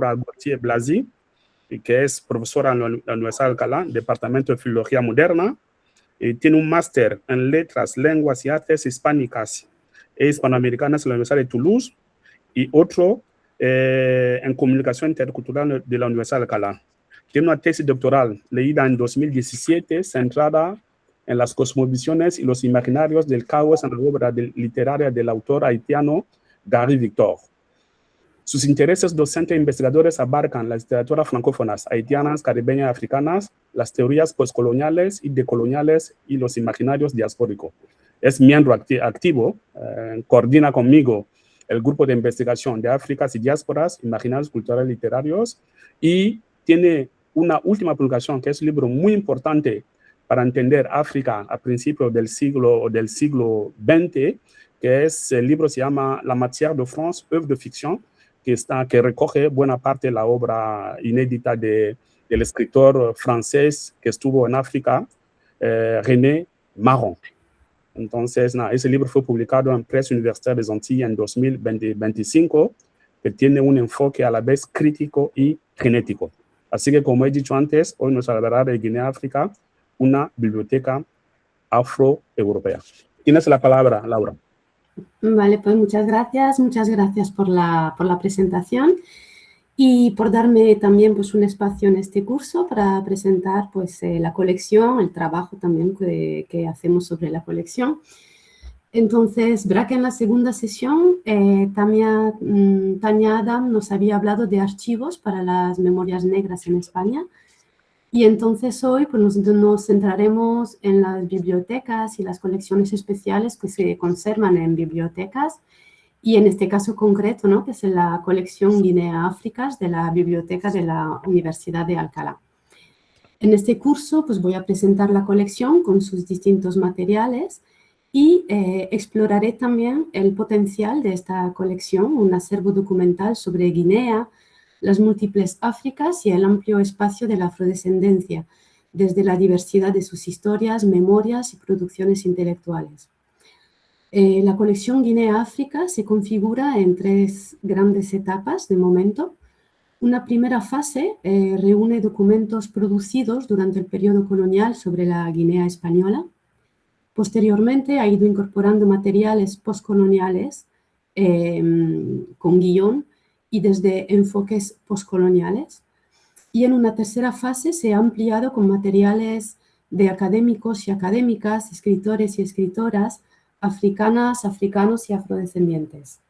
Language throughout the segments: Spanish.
Gauthier Blasi, que es profesora en la Universidad de Alcalá, Departamento de Filología Moderna, y tiene un máster en Letras, Lenguas y Artes Hispánicas e Hispanoamericanas en la Universidad de Toulouse, y otro en Comunicación Intercultural de la Universidad de Alcalá. Tiene una tesis doctoral leída en 2017, centrada en las cosmovisiones y los imaginarios del caos en la obra literaria del autor haitiano Gary Victor. Sus intereses docentes e investigadores abarcan las literaturas francófonas, haitianas, caribeñas y africanas, las teorías postcoloniales y decoloniales y los imaginarios diaspóricos. Es miembro activo, coordina conmigo el grupo de investigación de Áfricas y diásporas, imaginarios culturales y literarios, y tiene una última publicación que es un libro muy importante para entender África a principios del siglo XX, que es el libro se llama La Matière de France, œuvre de ficción, que recoge buena parte de la obra inédita del escritor francés que estuvo en África, René Maron. Entonces, ese libro fue publicado en Presse Universitaire des Antilles en 2025, que tiene un enfoque a la vez crítico y genético. Así que, como he dicho antes, hoy nos hablará de Guinea-África, una biblioteca afroeuropea. Tienes la palabra, Laura. Vale, pues muchas gracias por la presentación y por darme también pues, un espacio en este curso para presentar pues, la colección, el trabajo también que hacemos sobre la colección. Entonces, verá que en la segunda sesión Tania Adam nos había hablado de archivos para las memorias negras en España. Y entonces hoy pues, nos centraremos en las bibliotecas y las colecciones especiales que se conservan en bibliotecas y en este caso concreto, ¿no? Que es en la colección Guinea-Áfricas de la Biblioteca de la Universidad de Alcalá. En este curso pues, voy a presentar la colección con sus distintos materiales y exploraré también el potencial de esta colección, un acervo documental sobre Guinea, las múltiples Áfricas y el amplio espacio de la afrodescendencia, desde la diversidad de sus historias, memorias y producciones intelectuales. La colección Guinea-África se configura en tres grandes etapas de momento. Una primera fase reúne documentos producidos durante el periodo colonial sobre la Guinea española. Posteriormente ha ido incorporando materiales postcoloniales con guión y desde enfoques postcoloniales. Y en una tercera fase se ha ampliado con materiales de académicos y académicas, escritores y escritoras, africanas, africanos y afrodescendientes.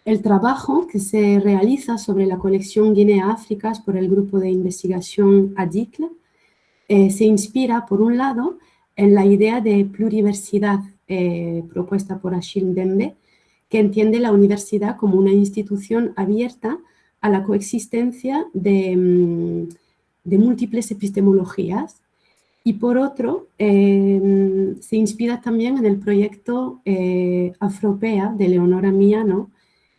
El trabajo que se realiza sobre la colección Guinea-Áfricas por el grupo de investigación ADICL se inspira, por un lado, en la idea de pluriversidad propuesta por Achille Mbembe, que entiende la universidad como una institución abierta a la coexistencia de múltiples epistemologías. Y por otro, se inspira también en el proyecto Afropea de Leonora Miano,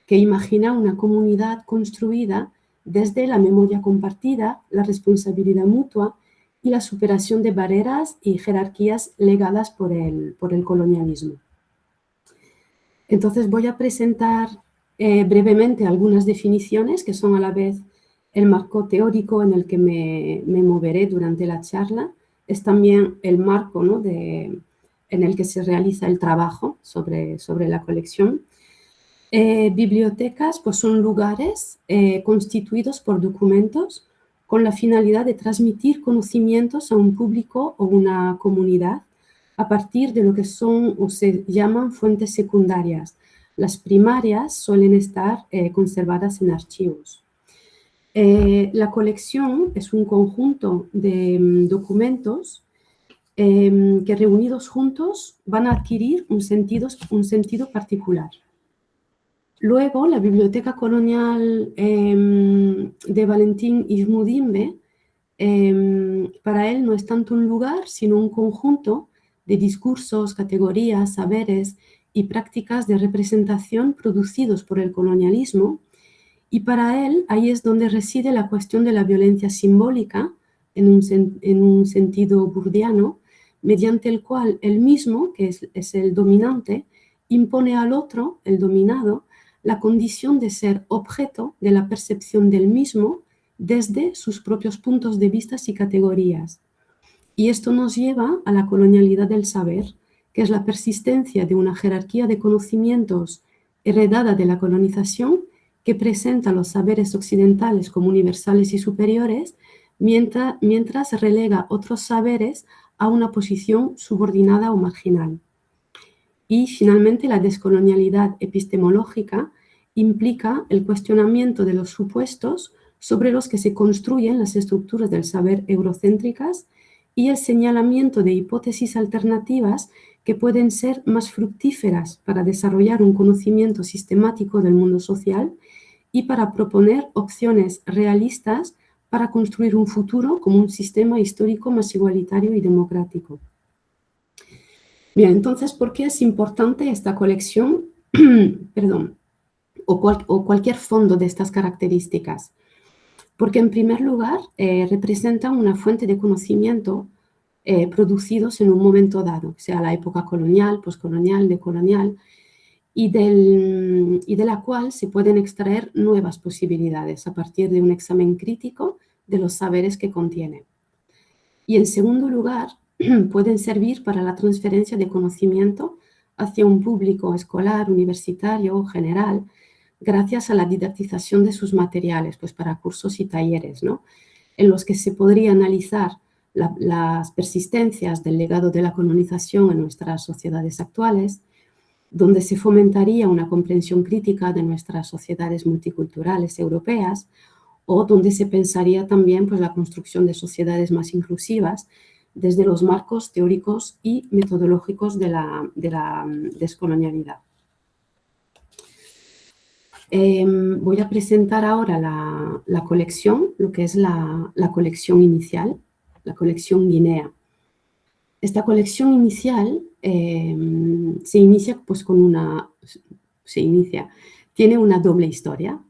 que imagina una comunidad construida desde la memoria compartida, la responsabilidad mutua y la superación de barreras y jerarquías legadas por el colonialismo. Entonces voy a presentar brevemente algunas definiciones que son a la vez el marco teórico en el que me moveré durante la charla. Es también el marco, ¿no? en el que se realiza el trabajo sobre la colección. Bibliotecas pues son lugares constituidos por documentos con la finalidad de transmitir conocimientos a un público o una comunidad a partir de lo que son o se llaman fuentes secundarias. Las primarias suelen estar conservadas en archivos. La colección es un conjunto de documentos que reunidos juntos van a adquirir un sentido particular. Luego, la Biblioteca Colonial de Valentín Ijmudimbe, para él no es tanto un lugar, sino un conjunto de discursos, categorías, saberes y prácticas de representación producidos por el colonialismo, y para él ahí es donde reside la cuestión de la violencia simbólica, en un sentido burdiano, mediante el cual él mismo, que es el dominante, impone al otro, el dominado, la condición de ser objeto de la percepción del mismo desde sus propios puntos de vista y categorías. Y esto nos lleva a la colonialidad del saber, que es la persistencia de una jerarquía de conocimientos heredada de la colonización que presenta los saberes occidentales como universales y superiores, mientras relega otros saberes a una posición subordinada o marginal. Y finalmente, la descolonialidad epistemológica implica el cuestionamiento de los supuestos sobre los que se construyen las estructuras del saber eurocéntricas y el señalamiento de hipótesis alternativas que pueden ser más fructíferas para desarrollar un conocimiento sistemático del mundo social y para proponer opciones realistas para construir un futuro como un sistema histórico más igualitario y democrático. Bien, entonces, ¿por qué es importante esta colección? Perdón, o cualquier fondo de estas características? Porque, en primer lugar, representan una fuente de conocimiento producidos en un momento dado, sea la época colonial, poscolonial, decolonial, y de la cual se pueden extraer nuevas posibilidades a partir de un examen crítico de los saberes que contiene. Y, en segundo lugar, pueden servir para la transferencia de conocimiento hacia un público escolar, universitario o general, gracias a la didactización de sus materiales, pues para cursos y talleres, ¿no?, en los que se podría analizar las persistencias del legado de la colonización en nuestras sociedades actuales, donde se fomentaría una comprensión crítica de nuestras sociedades multiculturales europeas, o donde se pensaría también pues, la construcción de sociedades más inclusivas desde los marcos teóricos y metodológicos de la descolonialidad. Voy a presentar ahora la colección, lo que es la colección inicial, la colección Guinea. Esta colección inicial se inicia pues tiene una doble historia.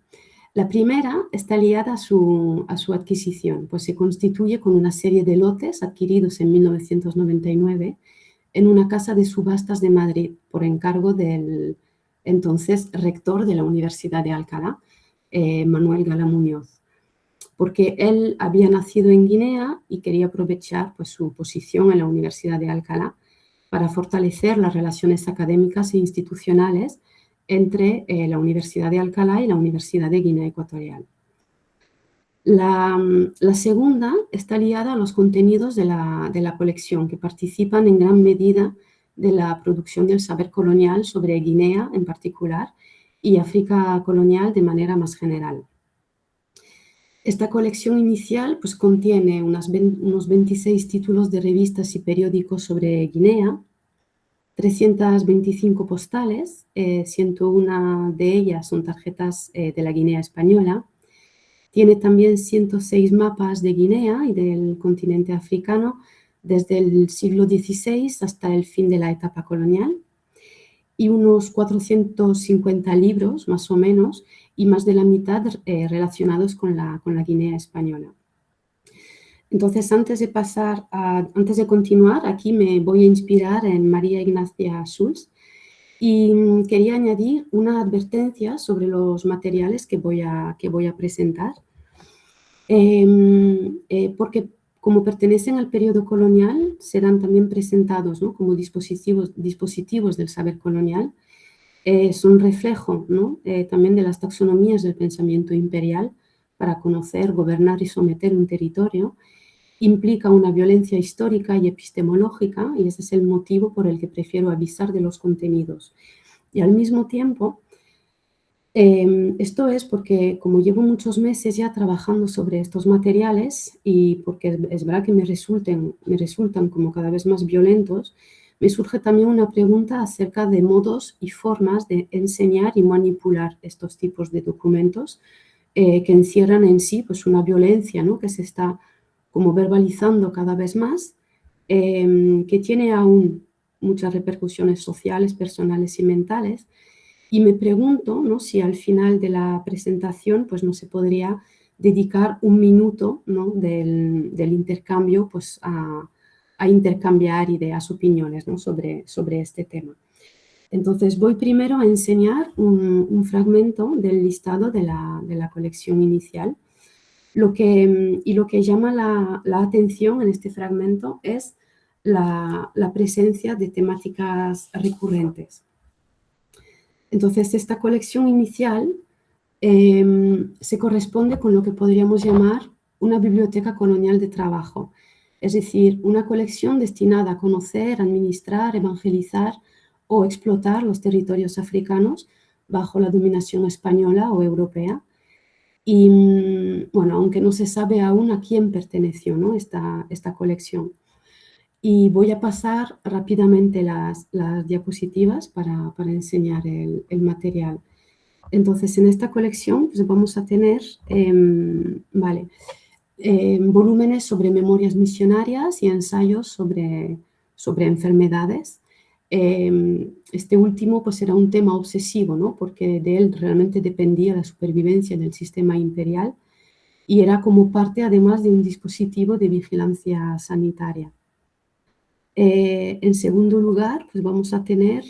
La primera está ligada a su adquisición, pues se constituye con una serie de lotes adquiridos en 1999 en una casa de subastas de Madrid por encargo del entonces rector de la Universidad de Alcalá, Manuel Gala Muñoz, porque él había nacido en Guinea y quería aprovechar pues, su posición en la Universidad de Alcalá para fortalecer las relaciones académicas e institucionales entre la Universidad de Alcalá y la Universidad de Guinea Ecuatorial. La segunda está ligada a los contenidos de la colección, que participan en gran medida de la producción del saber colonial sobre Guinea en particular y África colonial de manera más general. Esta colección inicial pues, contiene unos 26 títulos de revistas y periódicos sobre Guinea, 325 postales, 101 de ellas son tarjetas de la Guinea española. Tiene también 106 mapas de Guinea y del continente africano desde el siglo XVI hasta el fin de la etapa colonial, y unos 450 libros, más o menos, y más de la mitad relacionados con la Guinea española. Entonces, antes de continuar, aquí me voy a inspirar en María Ignacia Schulz y quería añadir una advertencia sobre los materiales que voy a presentar, porque como pertenecen al periodo colonial, serán también presentados, ¿no?, como dispositivos del saber colonial. Son reflejo, ¿no?, también de las taxonomías del pensamiento imperial para conocer, gobernar y someter un territorio. Implica una violencia histórica y epistemológica, y ese es el motivo por el que prefiero avisar de los contenidos. Y al mismo tiempo, esto es porque como llevo muchos meses ya trabajando sobre estos materiales y porque es verdad que me resultan como cada vez más violentos, me surge también una pregunta acerca de modos y formas de enseñar y manipular estos tipos de documentos que encierran en sí pues, una violencia, ¿no?, que se está como verbalizando cada vez más, que tiene aún muchas repercusiones sociales, personales y mentales. Y me pregunto, ¿no?, si al final de la presentación pues, no se podría dedicar un minuto, ¿no?, del intercambio pues, a intercambiar ideas, opiniones, ¿no?, sobre este tema. Entonces, voy primero a enseñar un fragmento del listado de la colección inicial. Lo que llama la atención en este fragmento es la presencia de temáticas recurrentes. Entonces, esta colección inicial se corresponde con lo que podríamos llamar una biblioteca colonial de trabajo, es decir, una colección destinada a conocer, administrar, evangelizar o explotar los territorios africanos bajo la dominación española o europea. Y, bueno, aunque no se sabe aún a quién perteneció, ¿no?, esta colección. Y voy a pasar rápidamente las diapositivas para enseñar el material. Entonces, en esta colección pues, vamos a tener volúmenes sobre memorias misionarias y ensayos sobre enfermedades. Este último pues, era un tema obsesivo, ¿no?, porque de él realmente dependía la supervivencia del sistema imperial y era como parte además de un dispositivo de vigilancia sanitaria. En segundo lugar, pues vamos a tener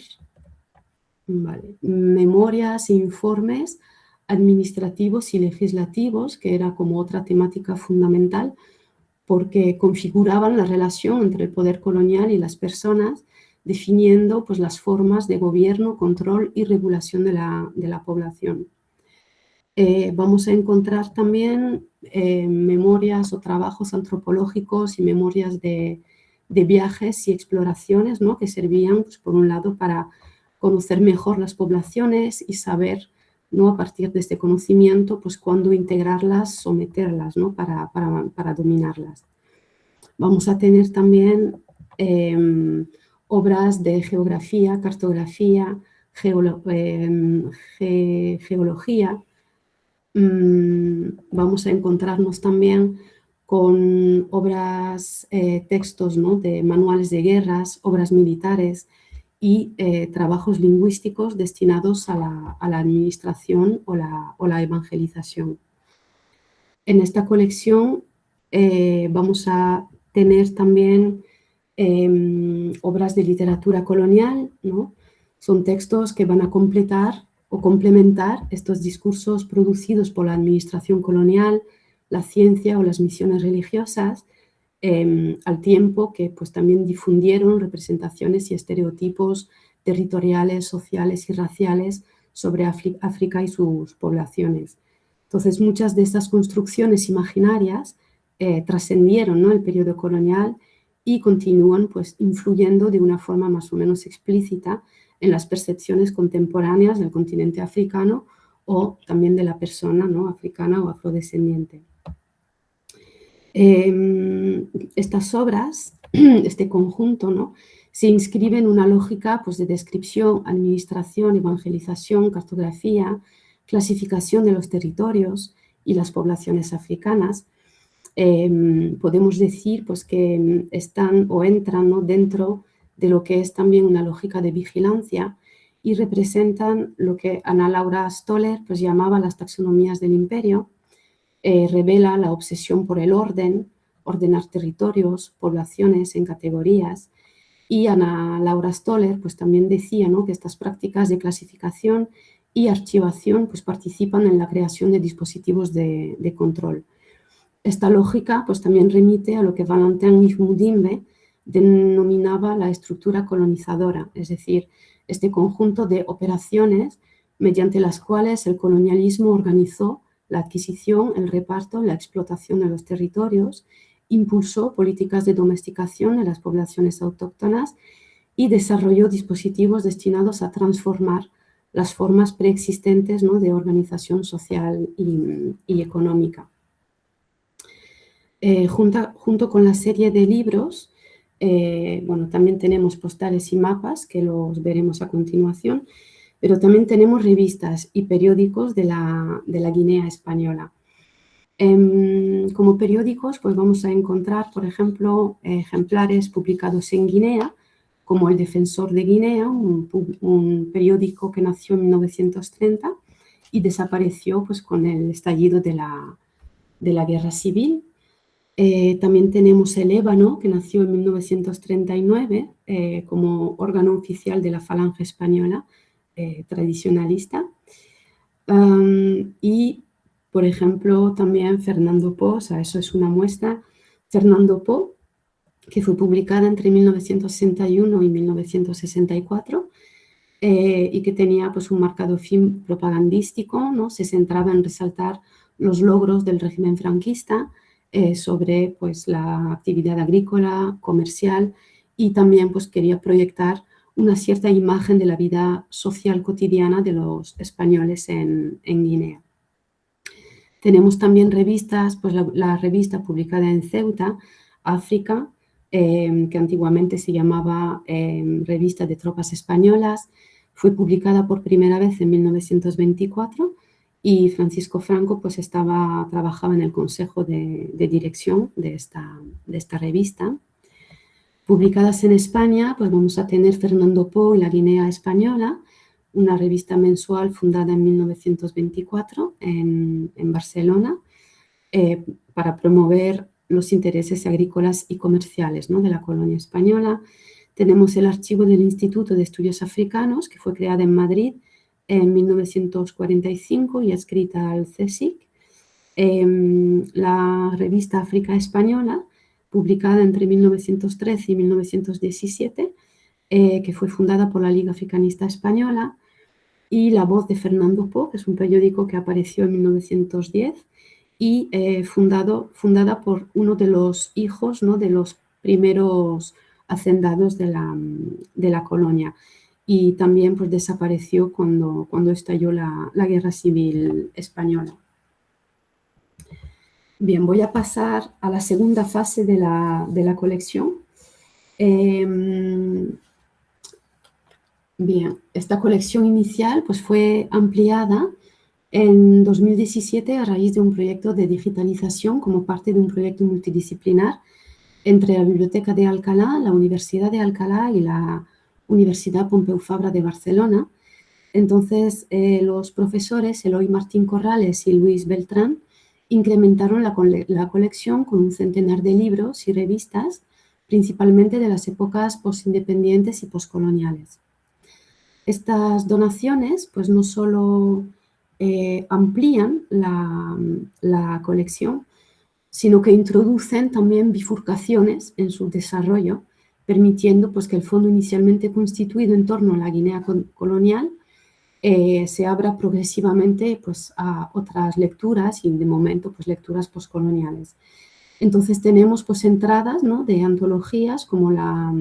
memorias e informes administrativos y legislativos, que era como otra temática fundamental, porque configuraban la relación entre el poder colonial y las personas, definiendo pues, las formas de gobierno, control y regulación de la población. Vamos a encontrar también memorias o trabajos antropológicos y memorias de viajes y exploraciones, ¿no?, que servían, pues, por un lado, para conocer mejor las poblaciones y saber, ¿no?, a partir de este conocimiento, pues, cuándo integrarlas, someterlas, ¿no?, para dominarlas. Vamos a tener también obras de geografía, cartografía, geología. Vamos a encontrarnos también con obras, textos, ¿no?, de manuales de guerras, obras militares y trabajos lingüísticos destinados a la administración o la evangelización. En esta colección vamos a tener también obras de literatura colonial, ¿no? Son textos que van a completar o complementar estos discursos producidos por la administración colonial, la ciencia o las misiones religiosas, al tiempo que pues, también difundieron representaciones y estereotipos territoriales, sociales y raciales sobre África y sus poblaciones. Entonces, muchas de estas construcciones imaginarias trascendieron, ¿no?, el periodo colonial y continúan pues, influyendo de una forma más o menos explícita en las percepciones contemporáneas del continente africano o también de la persona, ¿no?, africana o afrodescendiente. Estas obras, este conjunto, ¿no?, se inscribe en una lógica pues, de descripción, administración, evangelización, cartografía, clasificación de los territorios y las poblaciones africanas. Podemos decir pues, que están o entran, ¿no?, dentro de lo que es también una lógica de vigilancia y representan lo que Ana Laura Stoller pues, llamaba las taxonomías del imperio. Revela la obsesión por el orden, ordenar territorios, poblaciones en categorías. Y Ana Laura Stoller pues, también decía, ¿no?, que estas prácticas de clasificación y archivación pues, participan en la creación de dispositivos de control. Esta lógica pues, también remite a lo que Valentin Mudimbe denominaba la estructura colonizadora, es decir, este conjunto de operaciones mediante las cuales el colonialismo organizó la adquisición, el reparto, la explotación de los territorios, impulsó políticas de domesticación de las poblaciones autóctonas y desarrolló dispositivos destinados a transformar las formas preexistentes, ¿no?, de organización social y económica. Junto con la serie de libros, bueno, también tenemos postales y mapas, que los veremos a continuación, pero también tenemos revistas y periódicos de la Guinea española. Como periódicos, pues vamos a encontrar, por ejemplo, ejemplares publicados en Guinea, como El Defensor de Guinea, un periódico que nació en 1930 y desapareció pues, con el estallido de la Guerra Civil. También tenemos el ébano, que nació en 1939 como órgano oficial de la Falange Española tradicionalista. Y, por ejemplo, también Fernando Po, o sea, eso es una muestra, Fernando Po, que fue publicada entre 1961 y 1964 y que tenía pues, un marcado fin propagandístico, ¿no? Se centraba en resaltar los logros del régimen franquista sobre pues, la actividad agrícola, comercial y también pues, quería proyectar una cierta imagen de la vida social cotidiana de los españoles en Guinea. Tenemos también revistas, pues la revista publicada en Ceuta, África, que antiguamente se llamaba Revista de Tropas Españolas, fue publicada por primera vez en 1924 y Francisco Franco pues trabajaba en el consejo de dirección de esta revista. Publicadas en España, pues vamos a tener Fernando Po y la Guinea Española, una revista mensual fundada en 1924 en Barcelona para promover los intereses agrícolas y comerciales, ¿no?, de la colonia española. Tenemos el archivo del Instituto de Estudios Africanos, que fue creada en Madrid en 1945 y adscrita al CSIC. La revista África Española, publicada entre 1913 y 1917, que fue fundada por la Liga Africanista Española, y La Voz de Fernando Po, que es un periódico que apareció en 1910 y fundada por uno de los hijos, ¿no?, de los primeros hacendados de la colonia. Y también pues, desapareció cuando estalló la Guerra Civil Española. Bien, voy a pasar a la segunda fase de la colección. Bien, esta colección inicial pues, fue ampliada en 2017 a raíz de un proyecto de digitalización como parte de un proyecto multidisciplinar entre la Biblioteca de Alcalá, la Universidad de Alcalá y la Universidad Pompeu Fabra de Barcelona. Entonces, los profesores Eloy Martín Corrales y Luis Beltrán incrementaron la colección con un centenar de libros y revistas, principalmente de las épocas postindependientes y poscoloniales. Estas donaciones pues, no solo amplían la colección, sino que introducen también bifurcaciones en su desarrollo, permitiendo pues, que el fondo inicialmente constituido en torno a la Guinea colonial se abra progresivamente pues, a otras lecturas y de momento pues, lecturas postcoloniales. Entonces tenemos pues, entradas, ¿no?, de antologías como la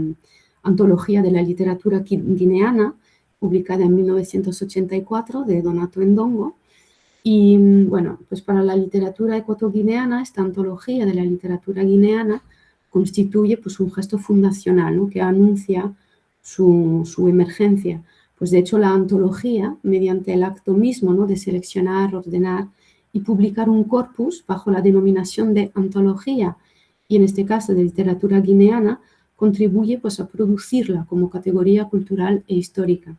Antología de la Literatura Guineana, publicada en 1984 de Donato Ndongo. Y bueno, pues para la literatura ecuatoguineana, esta antología de la literatura guineana constituye pues, un gesto fundacional, ¿no?, que anuncia su emergencia. Pues de hecho la antología, mediante el acto mismo, ¿no?, de seleccionar, ordenar y publicar un corpus bajo la denominación de antología, y en este caso de literatura guineana, contribuye pues, a producirla como categoría cultural e histórica.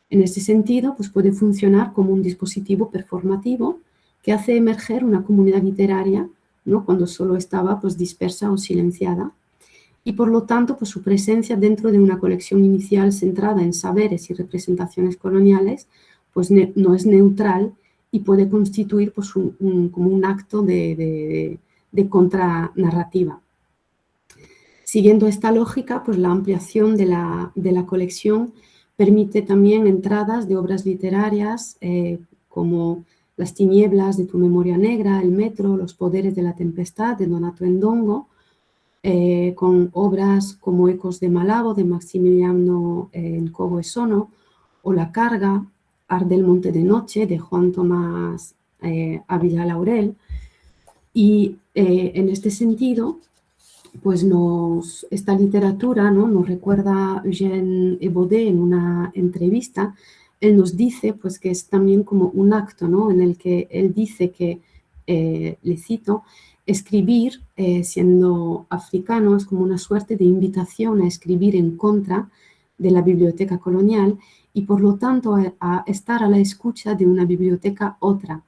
En este sentido, pues puede funcionar como un dispositivo performativo que hace emerger una comunidad literaria, ¿no?, cuando solo estaba pues, dispersa o silenciada. Y por lo tanto, pues, su presencia dentro de una colección inicial centrada en saberes y representaciones coloniales pues, no es neutral y puede constituir pues, como un acto de contranarrativa. Siguiendo esta lógica, pues, la ampliación de la colección permite también entradas de obras literarias como Las tinieblas de tu memoria negra, El metro, Los poderes de la tempestad de Donato Ndongo, con obras como Ecos de Malabo de Maximiliano Nkobo Esono o La carga, Arde el monte de noche de Juan Tomás Ávila Laurel. Y en este sentido, pues esta literatura, ¿no?, nos recuerda Eugène Ebodé en una entrevista. Él nos dice pues, que es también como un acto, ¿no?, en el que él dice que, le cito, escribir, siendo africano, es como una suerte de invitación a escribir en contra de la biblioteca colonial y por lo tanto a estar a la escucha de una biblioteca otra,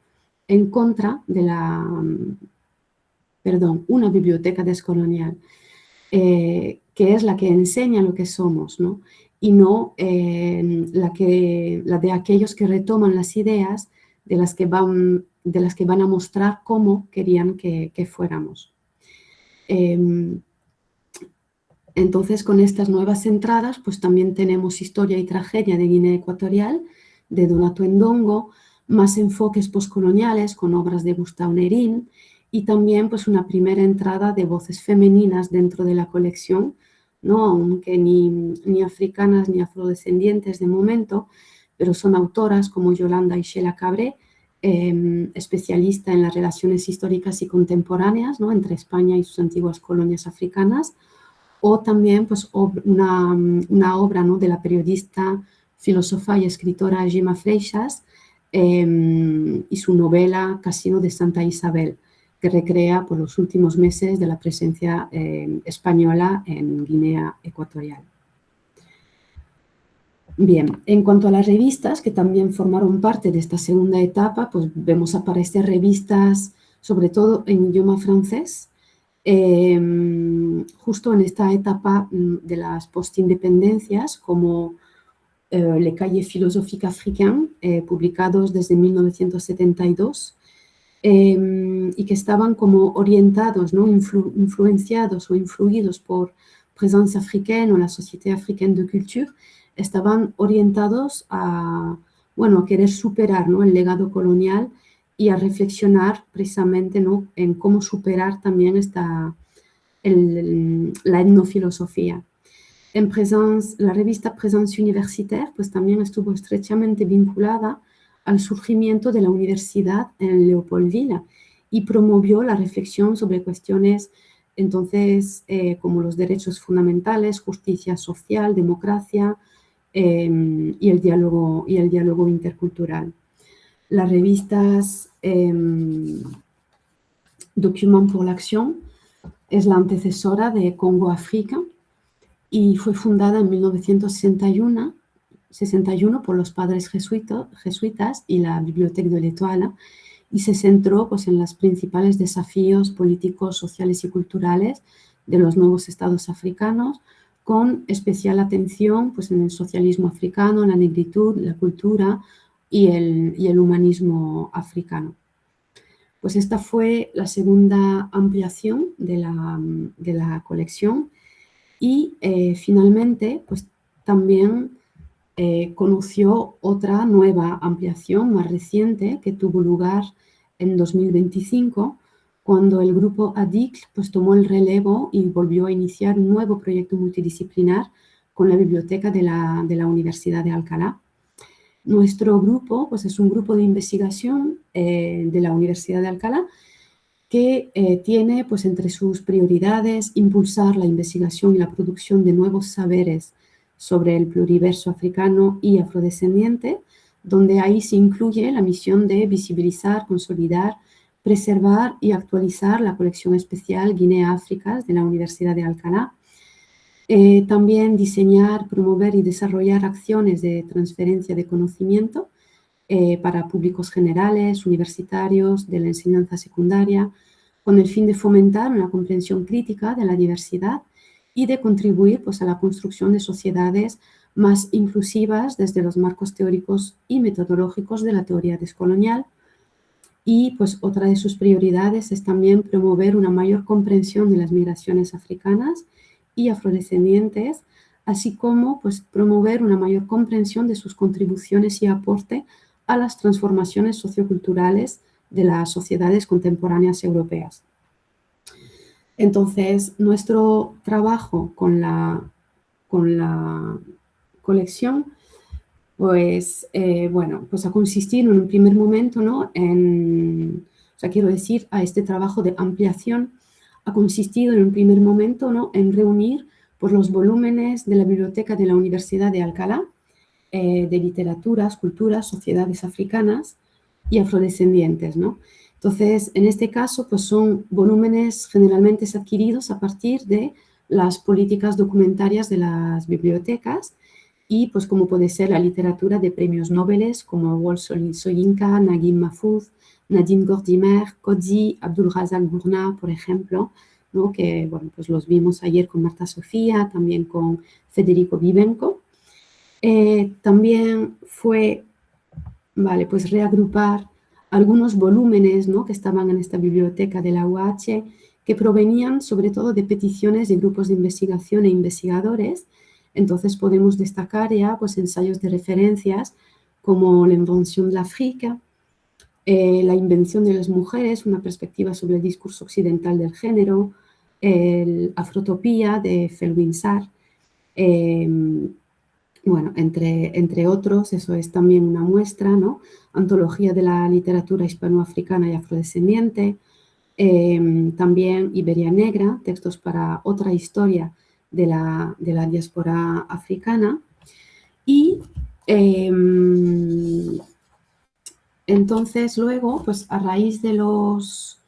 en contra de una biblioteca descolonial, que es la que enseña lo que somos, ¿no? Y no la de aquellos que retoman las ideas de las que van a mostrar cómo querían que fuéramos. Entonces, con estas nuevas entradas, pues también tenemos Historia y Tragedia de Guinea Ecuatorial, de Donato Ndongo, más enfoques postcoloniales con obras de Gustave Nérin, y también pues una primera entrada de voces femeninas dentro de la colección, ¿no? Aunque ni africanas ni afrodescendientes de momento, pero son autoras como Yolanda Ishela Cabré, especialista en las relaciones históricas y contemporáneas, ¿no? Entre España y sus antiguas colonias africanas, o también pues, una obra, ¿no? de la periodista, filósofa y escritora Gemma Freixas, y su novela Casino de Santa Isabel, que recrea por los últimos meses de la presencia española en Guinea Ecuatorial. Bien, en cuanto a las revistas, que también formaron parte de esta segunda etapa, pues vemos aparecer revistas, sobre todo en idioma francés, justo en esta etapa de las postindependencias, como Les Cahiers Philosophiques Africains, publicados desde 1972, y que estaban como orientados, ¿no? Influenciados o influidos por Présence Africaine o la Société Africaine de Culture, estaban orientados a querer superar, ¿no? el legado colonial y a reflexionar precisamente, ¿no? en cómo superar también la etnofilosofía. En la revista Présence Universitaire pues también estuvo estrechamente vinculada al surgimiento de la universidad en Leopoldville y promovió la reflexión sobre cuestiones entonces como los derechos fundamentales, justicia social, democracia y el diálogo intercultural. Las revistas Document pour l'Action es la antecesora de Congo África y fue fundada en 1961 por los padres jesuitas y la Bibliothèque de l'Étoile, y se centró pues, en los principales desafíos políticos, sociales y culturales de los nuevos estados africanos, con especial atención pues, en el socialismo africano, la negritud, la cultura y el humanismo africano. Pues esta fue la segunda ampliación de la colección y finalmente pues, también conoció otra nueva ampliación más reciente que tuvo lugar en 2025, cuando el grupo ADICL pues, tomó el relevo y volvió a iniciar un nuevo proyecto multidisciplinar con la biblioteca de la Universidad de Alcalá. Nuestro grupo pues, es un grupo de investigación de la Universidad de Alcalá que tiene pues, entre sus prioridades impulsar la investigación y la producción de nuevos saberes sobre el pluriverso africano y afrodescendiente, donde ahí se incluye la misión de visibilizar, consolidar, preservar y actualizar la colección especial Guinea-África de la Universidad de Alcalá. También diseñar, promover y desarrollar acciones de transferencia de conocimiento para públicos generales, universitarios, de la enseñanza secundaria, con el fin de fomentar una comprensión crítica de la diversidad y de contribuir pues, a la construcción de sociedades más inclusivas desde los marcos teóricos y metodológicos de la teoría descolonial. Y pues, otra de sus prioridades es también promover una mayor comprensión de las migraciones africanas y afrodescendientes, así como pues, promover una mayor comprensión de sus contribuciones y aporte a las transformaciones socioculturales de las sociedades contemporáneas europeas. Entonces, nuestro trabajo con la colección pues, pues ha consistido en un primer momento, ¿no? A este trabajo de ampliación ha consistido en un primer momento, ¿no? en reunir pues, los volúmenes de la biblioteca de la Universidad de Alcalá, de literaturas, culturas, sociedades africanas y afrodescendientes, ¿no? Entonces, en este caso, pues son volúmenes generalmente adquiridos a partir de las políticas documentarias de las bibliotecas y pues como puede ser la literatura de premios Nobel como Wole Soyinka, Naguib Mahfouz, Nadine Gordimer, Coetzee, Abdulrazak Gurnah, por ejemplo, ¿no? Que bueno, pues los vimos ayer con Marta Sofía, también con Federico Vivenco. También fue, vale, pues reagrupar algunos volúmenes, ¿no? que estaban en esta biblioteca de la UH, que provenían sobre todo de peticiones de grupos de investigación e investigadores. Entonces podemos destacar ya pues, ensayos de referencias como La invención de l'Afrique, La invención de las mujeres, una perspectiva sobre el discurso occidental del género, el Afrotopía de Felwine Sarr, bueno, entre otros, eso es también una muestra, ¿no? Antología de la literatura hispanoafricana y afrodescendiente, también Iberia Negra, textos para otra historia de la diáspora africana. Y entonces luego, pues a raíz de los...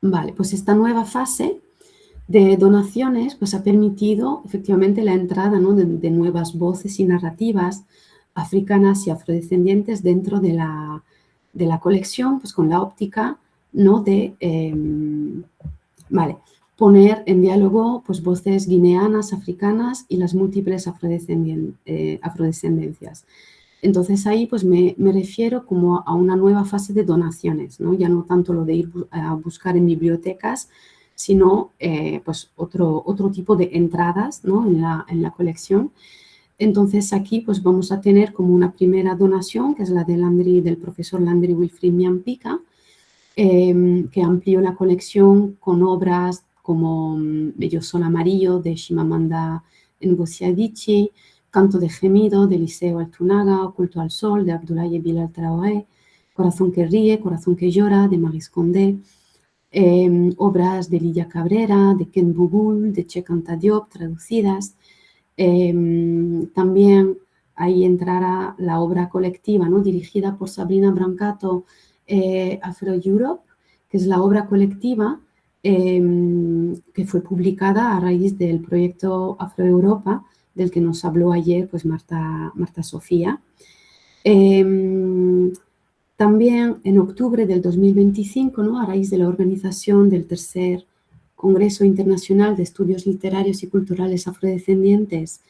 vale, pues esta nueva fase de donaciones pues ha permitido efectivamente la entrada, ¿no? de nuevas voces y narrativas africanas y afrodescendientes dentro de la colección, pues con la óptica, ¿no? de poner en diálogo pues, voces guineanas, africanas y las múltiples afrodescendencias. Entonces ahí pues me refiero como a una nueva fase de donaciones, ¿no? Ya no tanto lo de ir a buscar en bibliotecas, sino pues otro tipo de entradas, ¿no? en la colección. Entonces aquí pues vamos a tener como una primera donación, que es la del profesor Landry Wilfrid Nyampica, que amplió la colección con obras como Bello Sol Amarillo de Chimamanda Ngozi Adichie, Canto de Gemido de Eliseo Altunaga, Oculto al Sol de Abdoulaye Bilal Traoré, Corazón que ríe, Corazón que llora de Maryse Condé, obras de Lidia Cabrera, de Ken Bugul, de Cheikh Anta Diop, traducidas. También ahí entrará la obra colectiva, ¿no? dirigida por Sabrina Brancato, Afro Europe, que es la obra colectiva que fue publicada a raíz del proyecto Afro Europa, del que nos habló ayer pues Marta Sofía. También en octubre del 2025, ¿no? a raíz de la organización del tercer Congreso Internacional de Estudios Literarios y Culturales Afrodescendientes,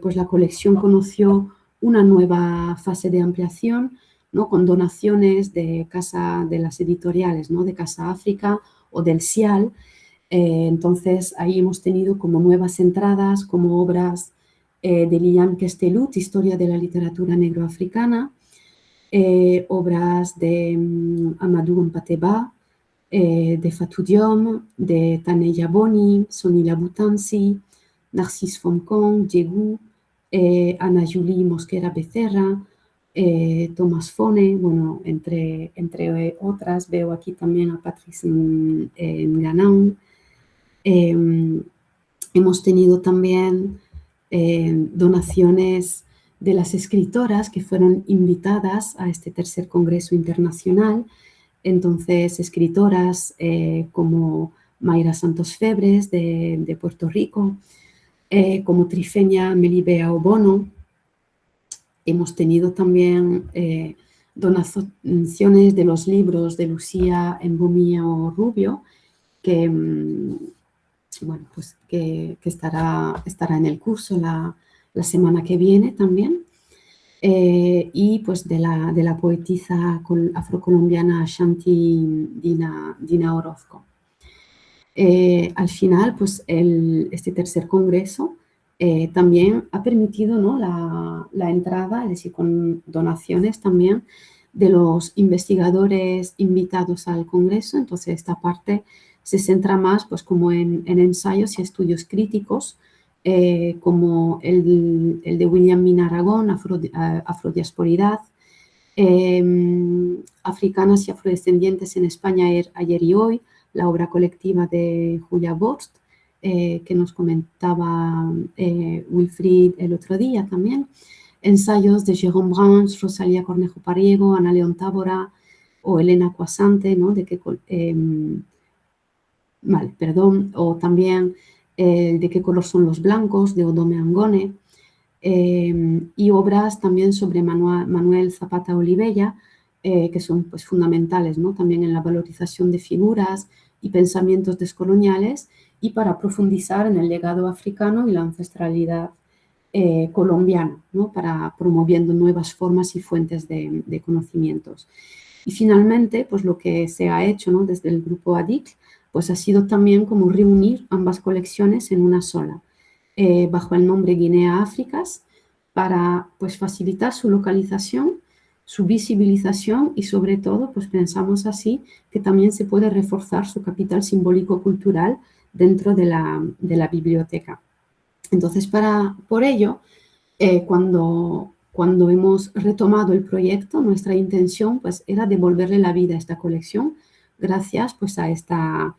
pues la colección conoció una nueva fase de ampliación, ¿no? con donaciones de las editoriales, ¿no? de Casa África o del CIAL. Entonces ahí hemos tenido como nuevas entradas, como obras de Liliane Kestelut, Historia de la literatura negroafricana, obras de Amadou Mpateba, de Fatou Diom, de Taneya Boni, Sonila Boutansi, Narcisse Fomkong, Diegu, Ana Julie Mosquera Becerra, Thomas Fone, bueno, entre otras, veo aquí también a Patrice Nganaun. Hemos tenido también donaciones de las escritoras que fueron invitadas a este tercer Congreso Internacional. Entonces, escritoras como Mayra Santos Febres de Puerto Rico, como Trifeña Melibea Obono. Hemos tenido también donaciones de los libros de Lucía Embumillo Rubio, que, bueno, pues que estará en el curso la semana que viene también. Y pues de la poetisa afrocolombiana Ashanti Dina Orozco. Al final, pues este tercer congreso también ha permitido, ¿no? la entrada, es decir, con donaciones también de los investigadores invitados al congreso. Entonces esta parte se centra más pues, como en ensayos y estudios críticos, como el de William Mina Aragón, Afrodiasporidad, Africanas y afrodescendientes en España ayer y hoy, la obra colectiva de Julia Borst, que nos comentaba Wilfrid el otro día también, ensayos de Jérôme Branch, Rosalía Cornejo Pariego, Ana León Tábora o Elena Cuasante, ¿no? O también de qué color son los blancos, de Odome Angone, y obras también sobre Manuel Zapata Olivella, que son pues, fundamentales, ¿no? También en la valorización de figuras y pensamientos descoloniales y para profundizar en el legado africano y la ancestralidad colombiana, ¿no? Para promoviendo nuevas formas y fuentes de conocimientos. Y finalmente, pues lo que se ha hecho, ¿no? Desde el grupo ADIC, pues ha sido también como reunir ambas colecciones en una sola, bajo el nombre Guinea Áfricas, para pues, facilitar su localización, su visibilización y sobre todo, pues pensamos así, que también se puede reforzar su capital simbólico-cultural dentro de la biblioteca. Entonces, por ello, cuando hemos retomado el proyecto, nuestra intención pues, era devolverle la vida a esta colección gracias pues, a esta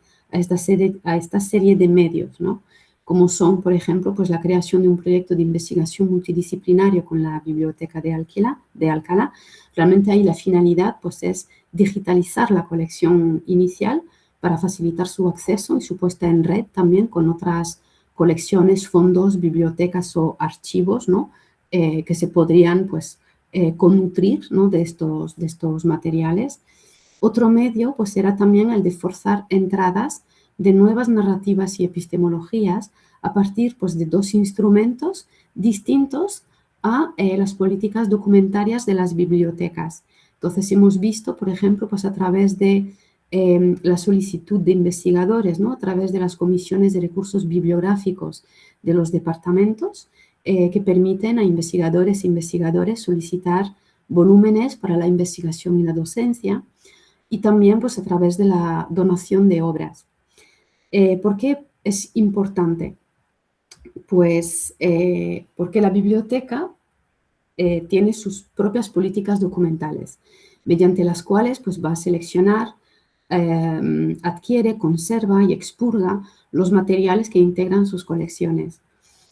serie de medios, ¿no? Como son, por ejemplo, pues, la creación de un proyecto de investigación multidisciplinario con la Biblioteca de Alcalá. Realmente ahí la finalidad pues, es digitalizar la colección inicial para facilitar su acceso y su puesta en red también con otras colecciones, fondos, bibliotecas o archivos, ¿no? Que se podrían pues, connutrir, ¿no? de estos materiales. Otro medio pues, era también el de forzar entradas de nuevas narrativas y epistemologías a partir pues, de dos instrumentos distintos a las políticas documentarias de las bibliotecas. Entonces hemos visto, por ejemplo, pues, a través de la solicitud de investigadores, ¿no? A través de las comisiones de recursos bibliográficos de los departamentos que permiten a investigadores e investigadores solicitar volúmenes para la investigación y la docencia y también pues, a través de la donación de obras. ¿Por qué es importante? Pues porque la biblioteca tiene sus propias políticas documentales, mediante las cuales pues, va a seleccionar, adquiere, conserva y expurga los materiales que integran sus colecciones.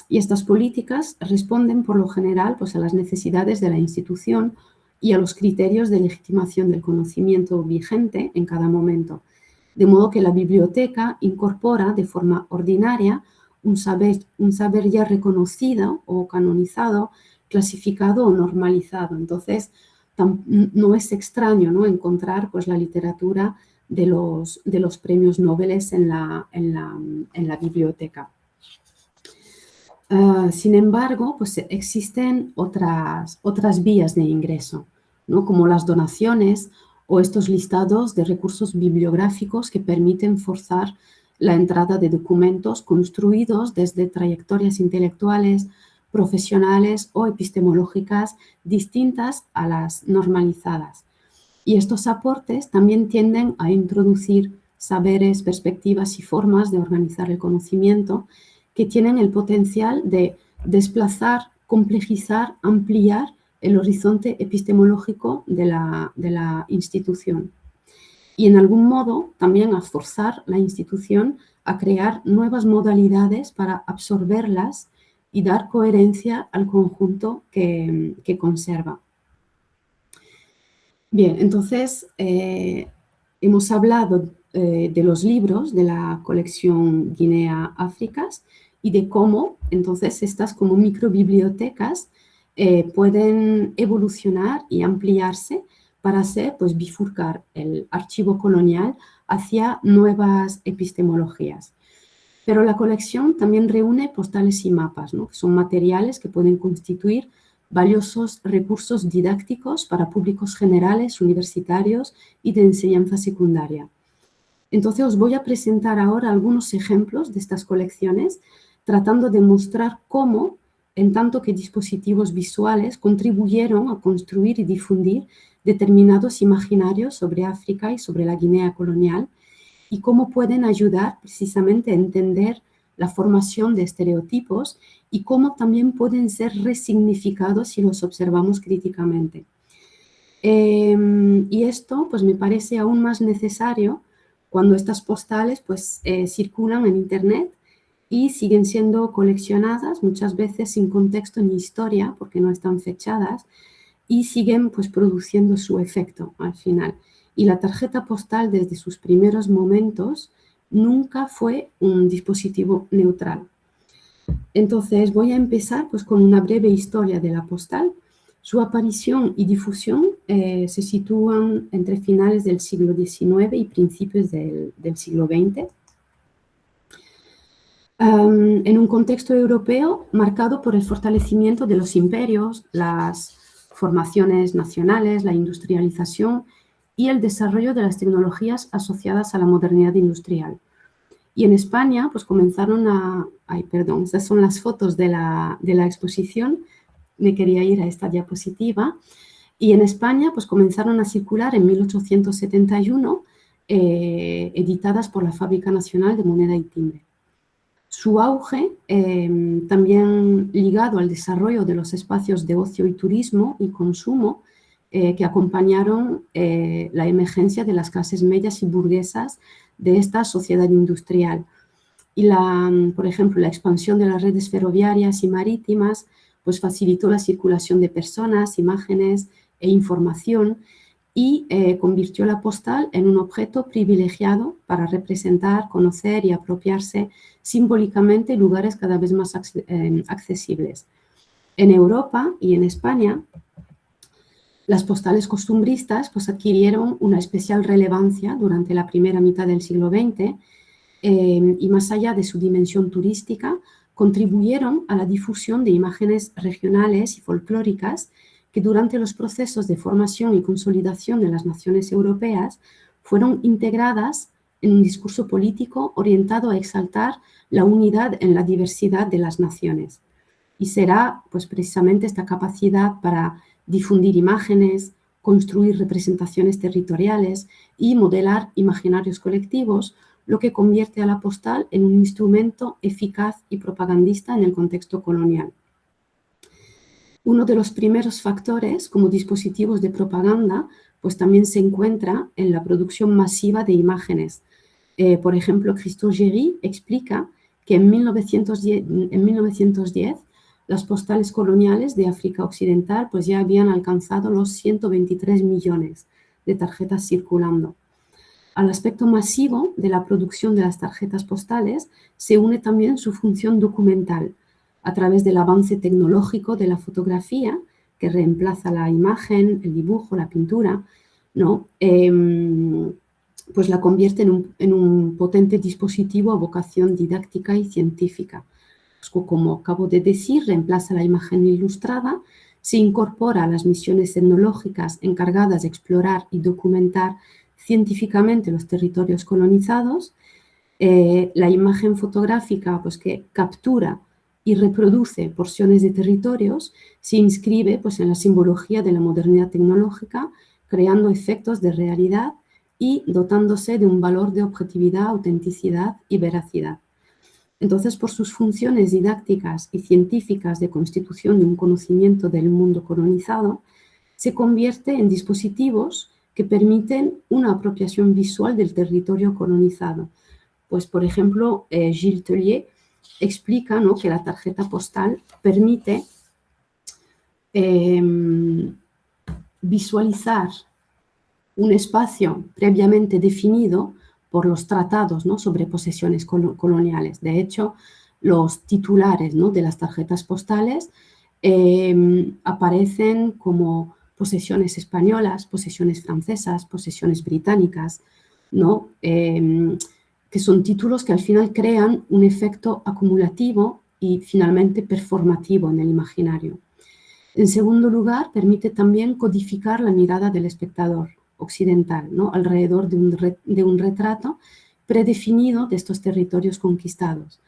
Y estas políticas responden por lo general pues, a las necesidades de la institución y a los criterios de legitimación del conocimiento vigente en cada momento. De modo que la biblioteca incorpora de forma ordinaria un saber ya reconocido o canonizado, clasificado o normalizado. Entonces, no es extraño, ¿no? Encontrar pues, la literatura de los premios Nobel en la biblioteca. Sin embargo, pues existen otras vías de ingreso, ¿no? Como las donaciones o estos listados de recursos bibliográficos que permiten forzar la entrada de documentos construidos desde trayectorias intelectuales, profesionales o epistemológicas distintas a las normalizadas. Y estos aportes también tienden a introducir saberes, perspectivas y formas de organizar el conocimiento que tienen el potencial de desplazar, complejizar, ampliar el horizonte epistemológico de la institución. Y en algún modo también a forzar la institución a crear nuevas modalidades para absorberlas y dar coherencia al conjunto que conserva. Bien, entonces hemos hablado de los libros de la colección Guinea Áfricas y de cómo entonces estas como microbibliotecas pueden evolucionar y ampliarse para hacer, pues, bifurcar el archivo colonial hacia nuevas epistemologías. Pero la colección también reúne postales y mapas, ¿no? Que son materiales que pueden constituir valiosos recursos didácticos para públicos generales, universitarios y de enseñanza secundaria. Entonces os voy a presentar ahora algunos ejemplos de estas colecciones, tratando de mostrar cómo, en tanto que dispositivos visuales, contribuyeron a construir y difundir determinados imaginarios sobre África y sobre la Guinea colonial, y cómo pueden ayudar precisamente a entender la formación de estereotipos y cómo también pueden ser resignificados si los observamos críticamente. Y esto pues, me parece aún más necesario cuando estas postales pues, circulan en Internet y siguen siendo coleccionadas, muchas veces sin contexto ni historia, porque no están fechadas, y siguen pues, produciendo su efecto al final. Y la tarjeta postal desde sus primeros momentos nunca fue un dispositivo neutral. Entonces voy a empezar pues, con una breve historia de la postal. Su aparición y difusión se sitúan entre finales del siglo XIX y principios del siglo XX. En un contexto europeo marcado por el fortalecimiento de los imperios, las formaciones nacionales, la industrialización y el desarrollo de las tecnologías asociadas a la modernidad industrial. Y en España, pues comenzaron a... Ay, perdón, estas son las fotos de la exposición. Me quería ir a esta diapositiva. Y en España, pues comenzaron a circular en 1871, editadas por la Fábrica Nacional de Moneda y Timbre. Su auge, también ligado al desarrollo de los espacios de ocio y turismo y consumo, que acompañaron la emergencia de las clases medias y burguesas de esta sociedad industrial. Y, por ejemplo, la expansión de las redes ferroviarias y marítimas pues facilitó la circulación de personas, imágenes e información y convirtió la postal en un objeto privilegiado para representar, conocer y apropiarse simbólicamente lugares cada vez más accesibles. En Europa y en España, las postales costumbristas pues, adquirieron una especial relevancia durante la primera mitad del siglo XX y más allá de su dimensión turística, contribuyeron a la difusión de imágenes regionales y folclóricas que durante los procesos de formación y consolidación de las naciones europeas fueron integradas en un discurso político orientado a exaltar la unidad en la diversidad de las naciones. Y será pues, precisamente esta capacidad para difundir imágenes, construir representaciones territoriales y modelar imaginarios colectivos, lo que convierte a la postal en un instrumento eficaz y propagandista en el contexto colonial. Uno de los primeros factores como dispositivos de propaganda pues también se encuentra en la producción masiva de imágenes. Por ejemplo, Christophe Géry explica que en 1910 las postales coloniales de África Occidental pues ya habían alcanzado los 123 millones de tarjetas circulando. Al aspecto masivo de la producción de las tarjetas postales se une también su función documental, a través del avance tecnológico de la fotografía, que reemplaza la imagen, el dibujo, la pintura, ¿no? Pues la convierte en un potente dispositivo a vocación didáctica y científica. Pues como acabo de decir, reemplaza la imagen ilustrada, se incorpora a las misiones etnológicas encargadas de explorar y documentar científicamente los territorios colonizados. La imagen fotográfica pues, que captura y reproduce porciones de territorios se inscribe pues, en la simbología de la modernidad tecnológica, creando efectos de realidad y dotándose de un valor de objetividad, autenticidad y veracidad. Entonces, por sus funciones didácticas y científicas de constitución de un conocimiento del mundo colonizado, se convierte en dispositivos que permiten una apropiación visual del territorio colonizado. Pues, por ejemplo, Gilles Tellier explica, ¿no?, que la tarjeta postal permite visualizar un espacio previamente definido por los tratados, ¿no?, sobre posesiones coloniales. De hecho, los titulares, ¿no?, de las tarjetas postales aparecen como posesiones españolas, posesiones francesas, posesiones británicas, ¿no?, que son títulos que al final crean un efecto acumulativo y finalmente performativo en el imaginario. En segundo lugar, permite también codificar la mirada del espectador occidental, ¿no?, alrededor de un retrato predefinido de estos territorios conquistados.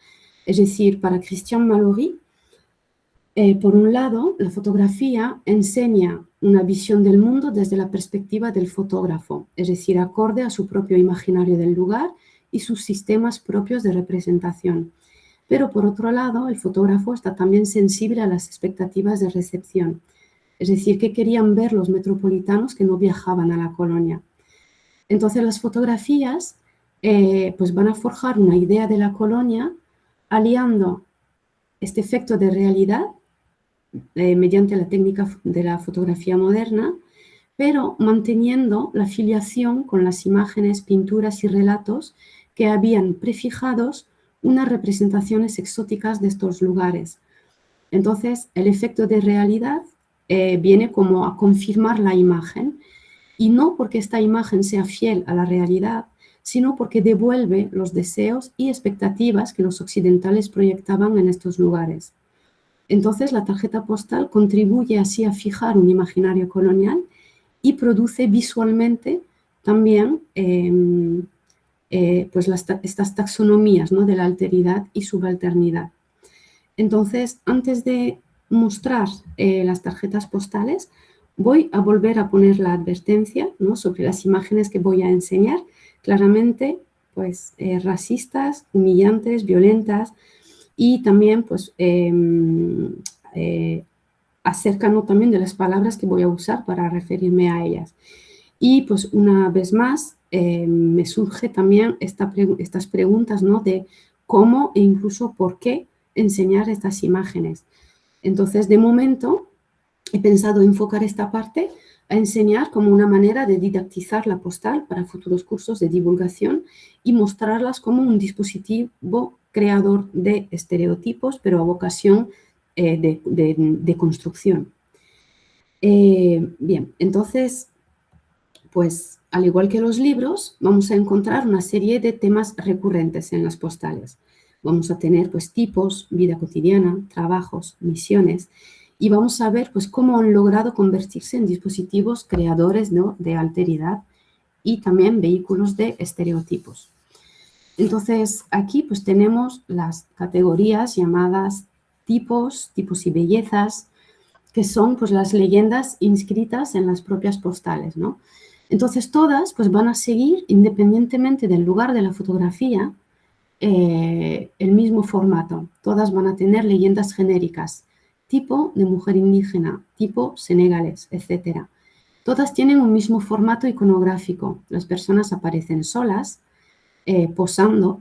Es decir, para Christian Mallory, por un lado, la fotografía enseña una visión del mundo desde la perspectiva del fotógrafo, es decir, acorde a su propio imaginario del lugar y sus sistemas propios de representación. Pero por otro lado, el fotógrafo está también sensible a las expectativas de recepción, es decir, qué querían ver los metropolitanos que no viajaban a la colonia. Entonces las fotografías pues van a forjar una idea de la colonia aliando este efecto de realidad mediante la técnica de la fotografía moderna, pero manteniendo la filiación con las imágenes, pinturas y relatos que habían prefijados unas representaciones exóticas de estos lugares. Entonces, el efecto de realidad viene como a confirmar la imagen, y no porque esta imagen sea fiel a la realidad, sino porque devuelve los deseos y expectativas que los occidentales proyectaban en estos lugares. Entonces, la tarjeta postal contribuye así a fijar un imaginario colonial y produce visualmente también pues estas taxonomías, ¿no?, de la alteridad y subalternidad. Entonces, antes de mostrar las tarjetas postales, voy a volver a poner la advertencia, ¿no?, sobre las imágenes que voy a enseñar, claramente pues, racistas, humillantes, violentas, y también pues, acerca, ¿no?, también de las palabras que voy a usar para referirme a ellas. Y pues una vez más me surge también estas preguntas, ¿no?, de cómo e incluso por qué enseñar estas imágenes. Entonces, de momento, he pensado enfocar esta parte a enseñar como una manera de didactizar la postal para futuros cursos de divulgación y mostrarlas como un dispositivo creador de estereotipos, pero a vocación de construcción. Bien, entonces, pues al igual que los libros, vamos a encontrar una serie de temas recurrentes en las postales. Vamos a tener pues tipos, vida cotidiana, trabajos, misiones, y vamos a ver pues cómo han logrado convertirse en dispositivos creadores, ¿no?, de alteridad y también vehículos de estereotipos. Entonces, aquí pues tenemos las categorías llamadas tipos y bellezas, que son pues las leyendas inscritas en las propias postales, ¿no? Entonces, todas pues van a seguir, independientemente del lugar de la fotografía, el mismo formato. Todas van a tener leyendas genéricas, tipo de mujer indígena, tipo senegalés, etc. Todas tienen un mismo formato iconográfico. Las personas aparecen solas, posando,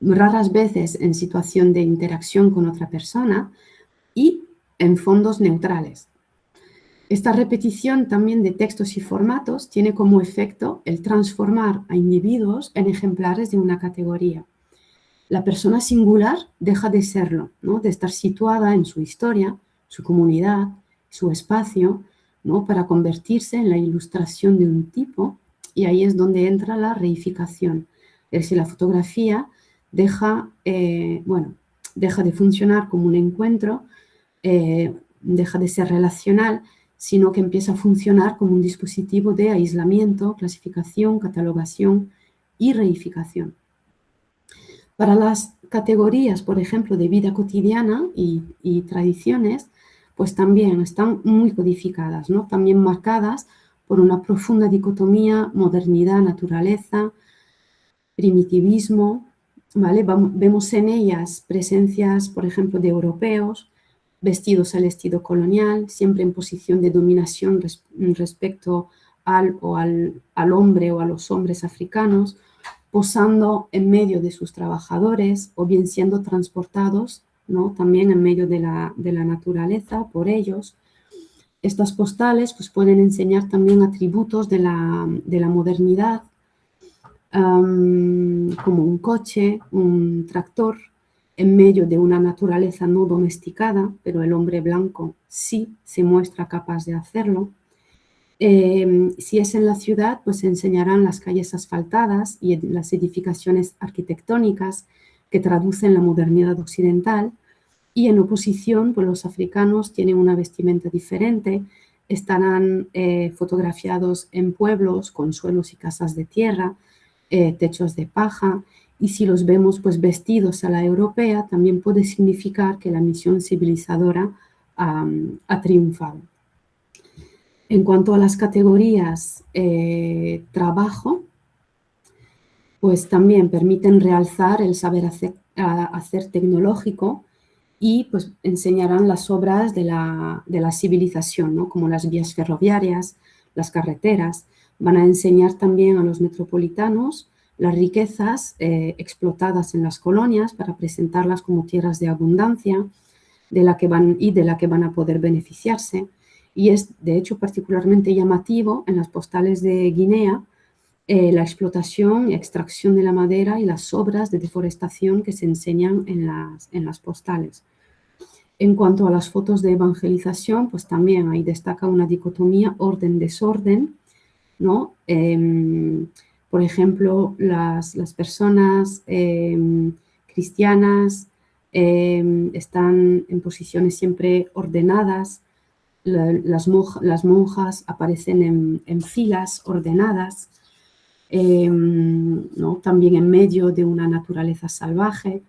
raras veces en situación de interacción con otra persona y en fondos neutrales. Esta repetición también de textos y formatos tiene como efecto el transformar a individuos en ejemplares de una categoría. La persona singular deja de serlo, ¿no?, de estar situada en su historia, su comunidad, su espacio, ¿no?, para convertirse en la ilustración de un tipo, y ahí es donde entra la reificación. Es decir, la fotografía deja de funcionar como un encuentro, deja de ser relacional, sino que empieza a funcionar como un dispositivo de aislamiento, clasificación, catalogación y reificación. Para las categorías, por ejemplo, de vida cotidiana y tradiciones, pues también están muy codificadas, ¿no?, también marcadas por una profunda dicotomía modernidad-naturaleza, primitivismo, ¿vale? Vemos en ellas presencias, por ejemplo, de europeos, vestidos al estilo colonial, siempre en posición de dominación respecto al hombre o a los hombres africanos, posando en medio de sus trabajadores o bien siendo transportados, ¿no?, también en medio de la naturaleza por ellos. Estas postales pues, pueden enseñar también atributos de la modernidad, como un coche, un tractor, en medio de una naturaleza no domesticada, pero el hombre blanco sí se muestra capaz de hacerlo. Si es en la ciudad, pues enseñarán las calles asfaltadas y las edificaciones arquitectónicas que traducen la modernidad occidental, y en oposición, pues los africanos tienen una vestimenta diferente, estarán fotografiados en pueblos con suelos y casas de tierra, techos de paja, y si los vemos pues vestidos a la europea, también puede significar que la misión civilizadora ha triunfado. En cuanto a las categorías trabajo, pues también permiten realzar el saber hacer tecnológico y pues enseñarán las obras de la civilización, ¿no?, como las vías ferroviarias, las carreteras. Van a enseñar también a los metropolitanos las riquezas explotadas en las colonias para presentarlas como tierras de abundancia de la que van a poder beneficiarse. Y es, de hecho, particularmente llamativo en las postales de Guinea la explotación y extracción de la madera y las obras de deforestación que se enseñan en las postales. En cuanto a las fotos de evangelización, pues también ahí destaca una dicotomía orden-desorden, ¿no? Por ejemplo, las personas cristianas están en posiciones siempre ordenadas, las monjas aparecen en filas ordenadas, ¿no? También en medio de una naturaleza salvaje.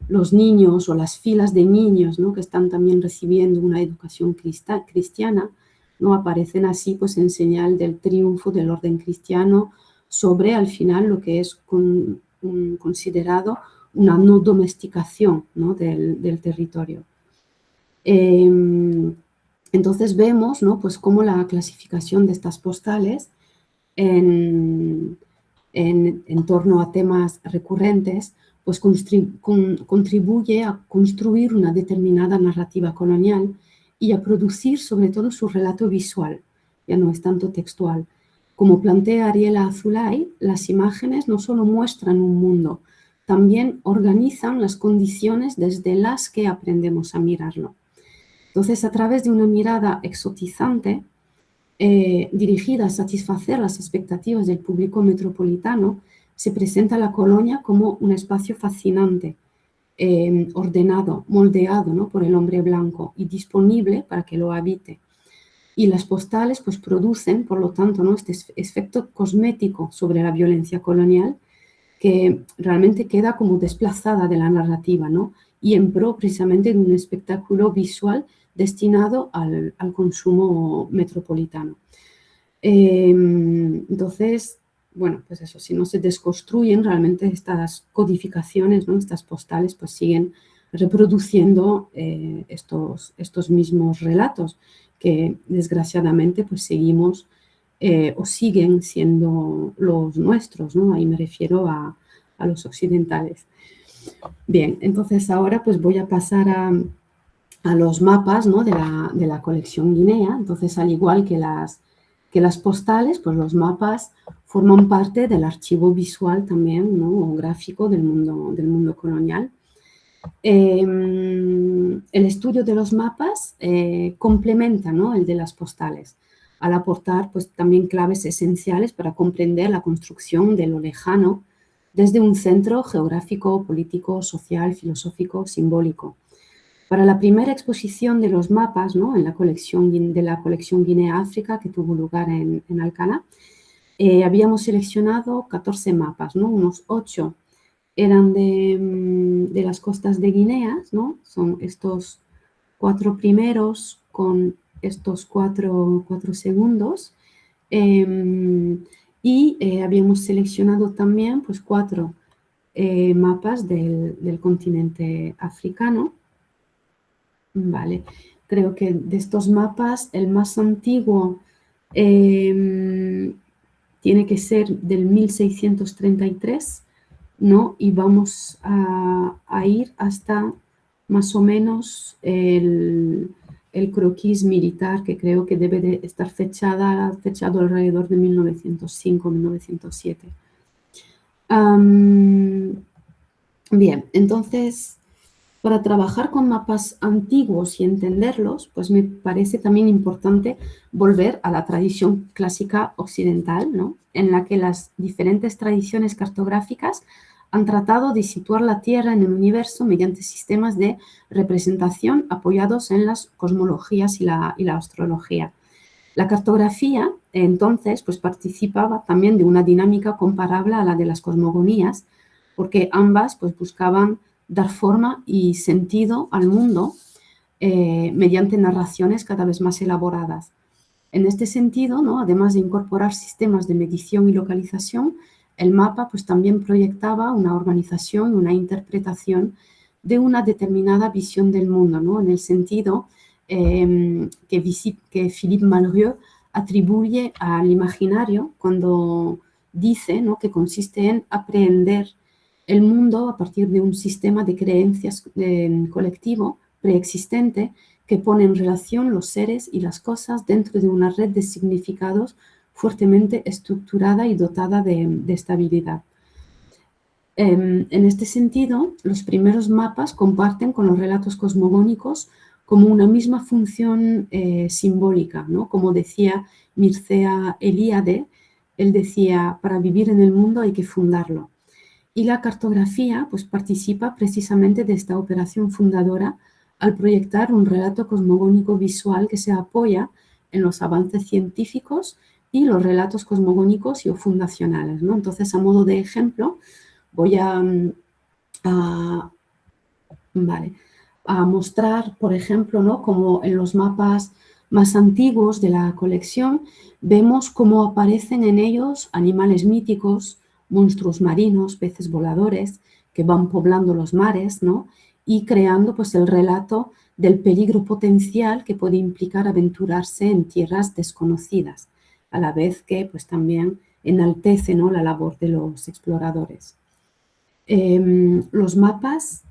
Los niños o las filas de niños, ¿no? Que están también recibiendo una educación cristiana, ¿no? Aparecen así pues, en señal del triunfo del orden cristiano sobre al final lo que es considerado una no domesticación, ¿no? del territorio. Entonces vemos, ¿no? Pues cómo la clasificación de estas postales en torno a temas recurrentes, pues contribuye a construir una determinada narrativa colonial y a producir sobre todo su relato visual, ya no es tanto textual. Como plantea Ariela Azoulay, las imágenes no solo muestran un mundo, también organizan las condiciones desde las que aprendemos a mirarlo. Entonces, a través de una mirada exotizante, dirigida a satisfacer las expectativas del público metropolitano, se presenta la colonia como un espacio fascinante, ordenado, moldeado, ¿no? por el hombre blanco y disponible para que lo habite. Y las postales pues, producen, por lo tanto, ¿no? este efecto cosmético sobre la violencia colonial que realmente queda como desplazada de la narrativa, ¿no? Y en pro precisamente de un espectáculo visual destinado al consumo metropolitano. Entonces, bueno, pues eso, si no se desconstruyen realmente estas codificaciones, ¿no? Estas postales, pues siguen reproduciendo estos mismos relatos que desgraciadamente pues seguimos o siguen siendo los nuestros, ¿no? Ahí me refiero a los occidentales. Bien, entonces ahora pues voy a pasar a los mapas, ¿no? de la colección Guinea. Entonces, al igual que las postales, pues los mapas forman parte del archivo visual también, ¿no? o gráfico del mundo colonial. El estudio de los mapas complementa, ¿no? el de las postales, al aportar pues, también claves esenciales para comprender la construcción de lo lejano desde un centro geográfico, político, social, filosófico, simbólico. Para la primera exposición de los mapas, ¿no? de la colección Guinea-África, que tuvo lugar en Alcalá, habíamos seleccionado 14 mapas, ¿no? Unos 8 eran de las costas de Guinea, ¿no? Son estos 4 primeros con estos 4 segundos. Y habíamos seleccionado también pues, 4 mapas del continente africano. Vale, creo que de estos mapas el más antiguo tiene que ser del 1633, ¿no? Y vamos a ir hasta más o menos el croquis militar, que creo que debe de estar fechado alrededor de 1905-1907. Bien, entonces, para trabajar con mapas antiguos y entenderlos, pues me parece también importante volver a la tradición clásica occidental, ¿no? En la que las diferentes tradiciones cartográficas han tratado de situar la Tierra en el universo mediante sistemas de representación apoyados en las cosmologías y la astrología. La cartografía, entonces, pues participaba también de una dinámica comparable a la de las cosmogonías, porque ambas pues, buscaban dar forma y sentido al mundo mediante narraciones cada vez más elaboradas. En este sentido, ¿no? Además de incorporar sistemas de medición y localización, el mapa pues, también proyectaba una organización y una interpretación de una determinada visión del mundo, ¿no? En el sentido que Philippe Malraux atribuye al imaginario cuando dice, ¿no? que consiste en aprehender el mundo a partir de un sistema de creencias colectivo preexistente que pone en relación los seres y las cosas dentro de una red de significados fuertemente estructurada y dotada de estabilidad. En este sentido, los primeros mapas comparten con los relatos cosmogónicos como una misma función simbólica, ¿no? Como decía Mircea Eliade, él decía, para vivir en el mundo hay que fundarlo. Y la cartografía pues, participa precisamente de esta operación fundadora al proyectar un relato cosmogónico visual que se apoya en los avances científicos y los relatos cosmogónicos y o fundacionales, ¿no? Entonces, a modo de ejemplo, voy a mostrar, por ejemplo, ¿no? Como en los mapas más antiguos de la colección, vemos cómo aparecen en ellos animales míticos, monstruos marinos, peces voladores, que van poblando los mares, ¿no? Y creando pues, el relato del peligro potencial que puede implicar aventurarse en tierras desconocidas, a la vez que pues, también enaltece, ¿no? la labor de los exploradores. Los mapas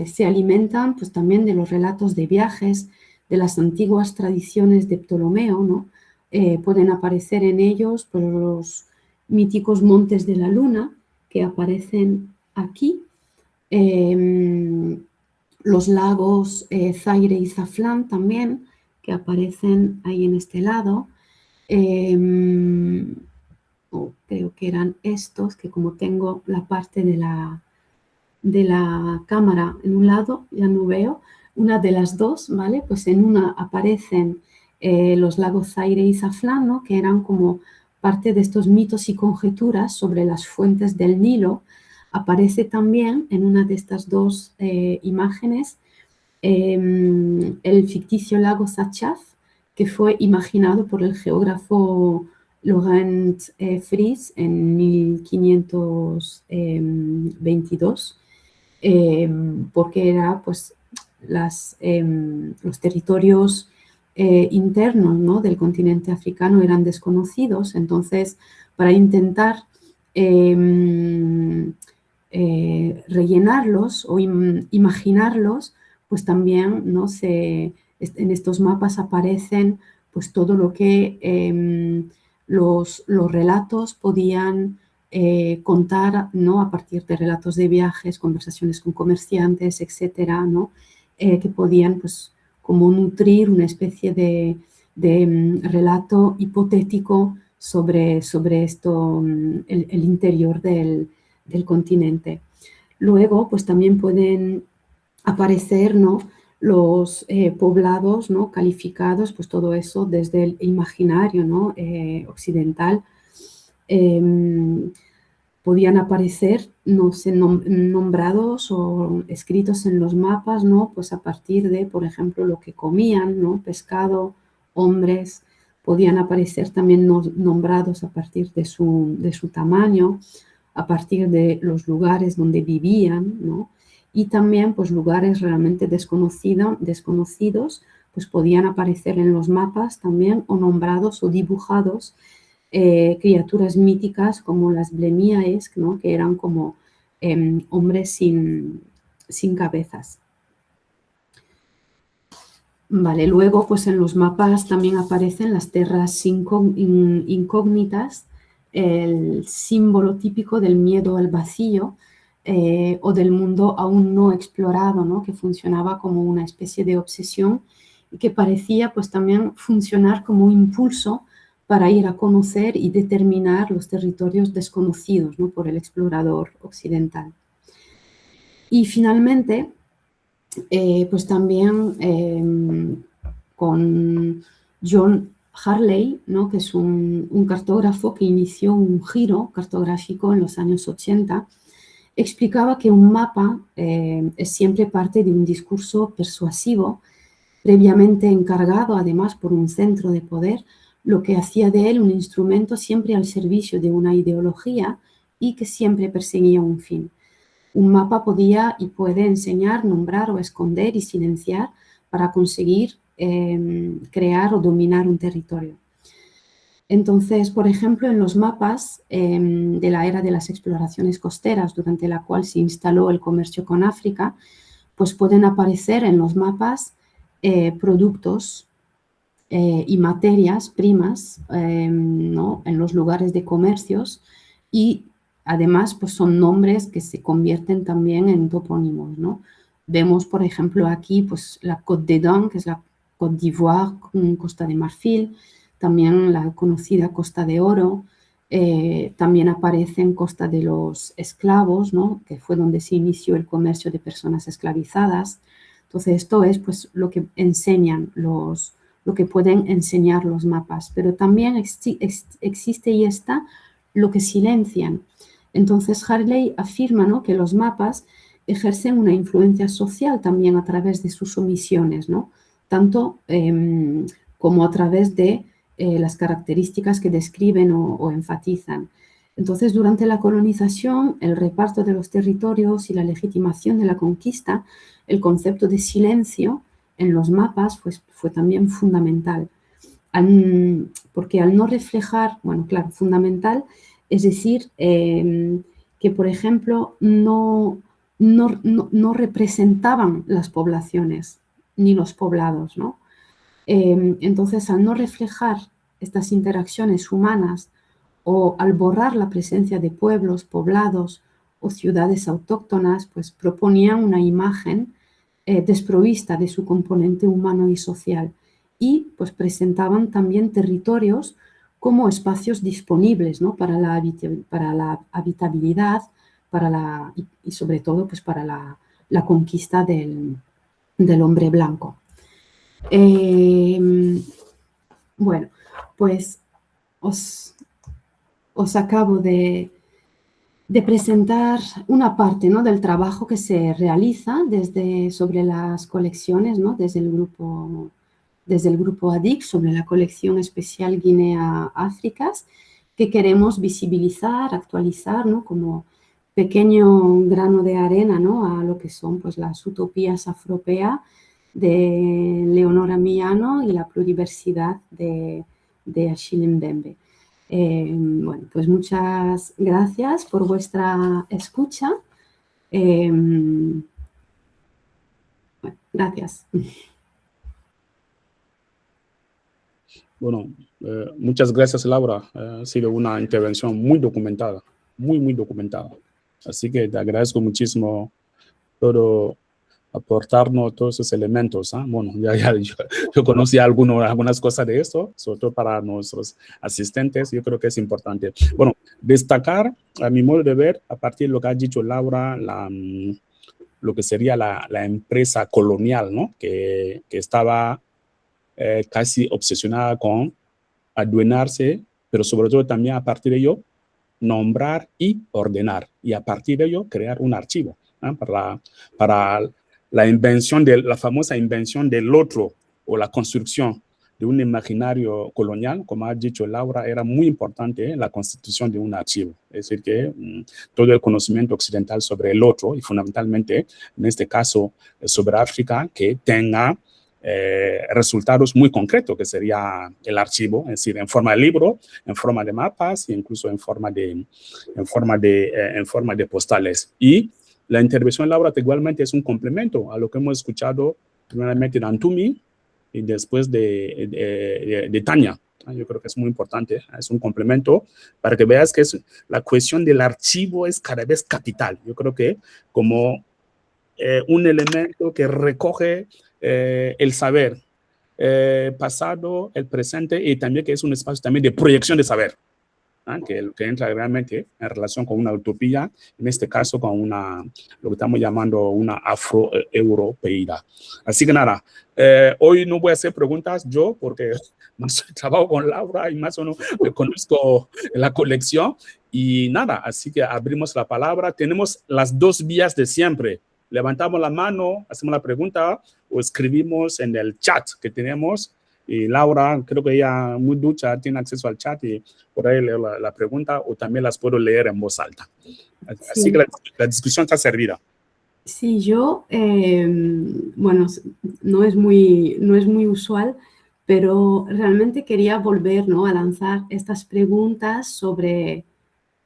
se alimentan pues, también de los relatos de viajes, de las antiguas tradiciones de Ptolomeo, ¿no? Pueden aparecer en ellos pues, los míticos montes de la luna que aparecen aquí, los lagos Zaire y Zaflán también, que aparecen ahí en este lado. Creo que eran estos, que como tengo la parte de la cámara en un lado, ya no veo, una de las dos, ¿vale? Pues en una aparecen los lagos Zaire y Zaflán, ¿no? Que eran como parte de estos mitos y conjeturas sobre las fuentes del Nilo. Aparece también en una de estas dos imágenes el ficticio lago Sachaf, que fue imaginado por el geógrafo Laurent Fries en 1522, porque era, pues, los territorios internos, ¿no? del continente africano eran desconocidos. Entonces, para intentar rellenarlos o imaginarlos, pues también, ¿no? en estos mapas aparecen pues, todo lo que los relatos podían contar, ¿no? a partir de relatos de viajes, conversaciones con comerciantes, etcétera, ¿no? Que podían pues, como nutrir una especie de relato hipotético sobre esto, el interior del continente. Luego, pues también pueden aparecer, ¿no? los poblados, ¿no? calificados, pues todo eso desde el imaginario, ¿no? Occidental. Podían aparecer, no sé, nombrados o escritos en los mapas, ¿no? Pues a partir de, por ejemplo, lo que comían, ¿no? Pescado, hombres. Podían aparecer también nombrados a partir de su tamaño, a partir de los lugares donde vivían, ¿no? Y también pues, lugares realmente desconocidos, pues podían aparecer en los mapas también o nombrados o dibujados criaturas míticas como las Blemiaes, ¿no? que eran como hombres sin cabezas. Vale, luego pues en los mapas también aparecen las tierras incógnitas, el símbolo típico del miedo al vacío o del mundo aún no explorado, ¿no? que funcionaba como una especie de obsesión y que parecía pues también funcionar como un impulso para ir a conocer y determinar los territorios desconocidos, ¿no? por el explorador occidental. Y finalmente, pues también con John Harley, ¿no? que es un cartógrafo que inició un giro cartográfico en los años 80, explicaba que un mapa es siempre parte de un discurso persuasivo, previamente encargado además por un centro de poder, lo que hacía de él un instrumento siempre al servicio de una ideología y que siempre perseguía un fin. Un mapa podía y puede enseñar, nombrar o esconder y silenciar para conseguir crear o dominar un territorio. Entonces, por ejemplo, en los mapas de la era de las exploraciones costeras, durante la cual se instaló el comercio con África, pues pueden aparecer en los mapas productos y materias primas, ¿no? En los lugares de comercios, y además pues son nombres que se convierten también en topónimos, ¿no? Vemos, por ejemplo, aquí pues la Côte d'Or, que es la Côte d'Ivoire, Costa de Marfil, también la conocida Costa de Oro, también aparece en Costa de los Esclavos, ¿no? Que fue donde se inició el comercio de personas esclavizadas. Entonces, esto es pues lo que enseñan lo que pueden enseñar los mapas, pero también existe y está lo que silencian. Entonces, Hartley afirma, ¿no?, que los mapas ejercen una influencia social también a través de sus omisiones, ¿no?, tanto como a través de las características que describen o enfatizan. Entonces, durante la colonización, el reparto de los territorios y la legitimación de la conquista, el concepto de silencio en los mapas fue también fundamental, porque al no reflejar, bueno, claro, fundamental, es decir, que, por ejemplo, no representaban las poblaciones ni los poblados, ¿no? Entonces, al no reflejar estas interacciones humanas o al borrar la presencia de pueblos, poblados o ciudades autóctonas, pues proponían una imagen desprovista de su componente humano y social, y pues presentaban también territorios como espacios disponibles, ¿no?, para la habitabilidad, y sobre todo pues para la conquista del hombre blanco. Bueno, pues os acabo de presentar una parte, ¿no?, del trabajo que se realiza sobre las colecciones, ¿no?, desde el grupo ADIC, sobre la colección especial Guinea-Áfricas, que queremos visibilizar, actualizar, ¿no?, como pequeño grano de arena, ¿no?, a lo que son pues las utopías afropea de Leonora Miano y la pluriversidad de Achille Mbembe. Bueno, pues muchas gracias por vuestra escucha. Bueno, gracias. Bueno, muchas gracias, Laura. Ha sido una intervención muy documentada, muy documentada. Así que te agradezco muchísimo todo aportarnos todos esos elementos. Bueno, yo conocía algunas cosas de esto, sobre todo para nuestros asistentes. Yo creo que es importante. Bueno, destacar, a mi modo de ver, a partir de lo que ha dicho Laura, lo que sería la empresa colonial, ¿no?, que estaba casi obsesionada con adueñarse, pero sobre todo también a partir de ello nombrar y ordenar, y a partir de ello crear un archivo, ¿no?, para la invención la famosa invención del otro, o la construcción de un imaginario colonial. Como ha dicho Laura, era muy importante la constitución de un archivo, es decir, que todo el conocimiento occidental sobre el otro, y fundamentalmente en este caso sobre África, que tenga resultados muy concretos, que sería el archivo, es decir, en forma de libro, en forma de mapas, e incluso en forma de postales. Y la intervención de Laura igualmente es un complemento a lo que hemos escuchado primeramente de Antumi y después de Tania. Yo creo que es muy importante, es un complemento para que veas que la cuestión del archivo es cada vez capital. Yo creo que como un elemento que recoge el saber pasado, el presente, y también que es un espacio también de proyección de saber, que entra realmente en relación con una utopía, en este caso con lo que estamos llamando una afroeuropeidad. Así que nada, hoy no voy a hacer preguntas yo, porque más trabajo con Laura y más o menos conozco la colección, y nada, así que abrimos la palabra. Tenemos las dos vías de siempre: levantamos la mano, hacemos la pregunta, o escribimos en el chat que tenemos. Y Laura, creo que ella muy ducha, tiene acceso al chat, y por ahí leo la pregunta, o también las puedo leer en voz alta. Así Sí. que la discusión está servida. Sí, yo, bueno, no es muy usual, pero realmente quería volver, ¿no?, a lanzar estas preguntas sobre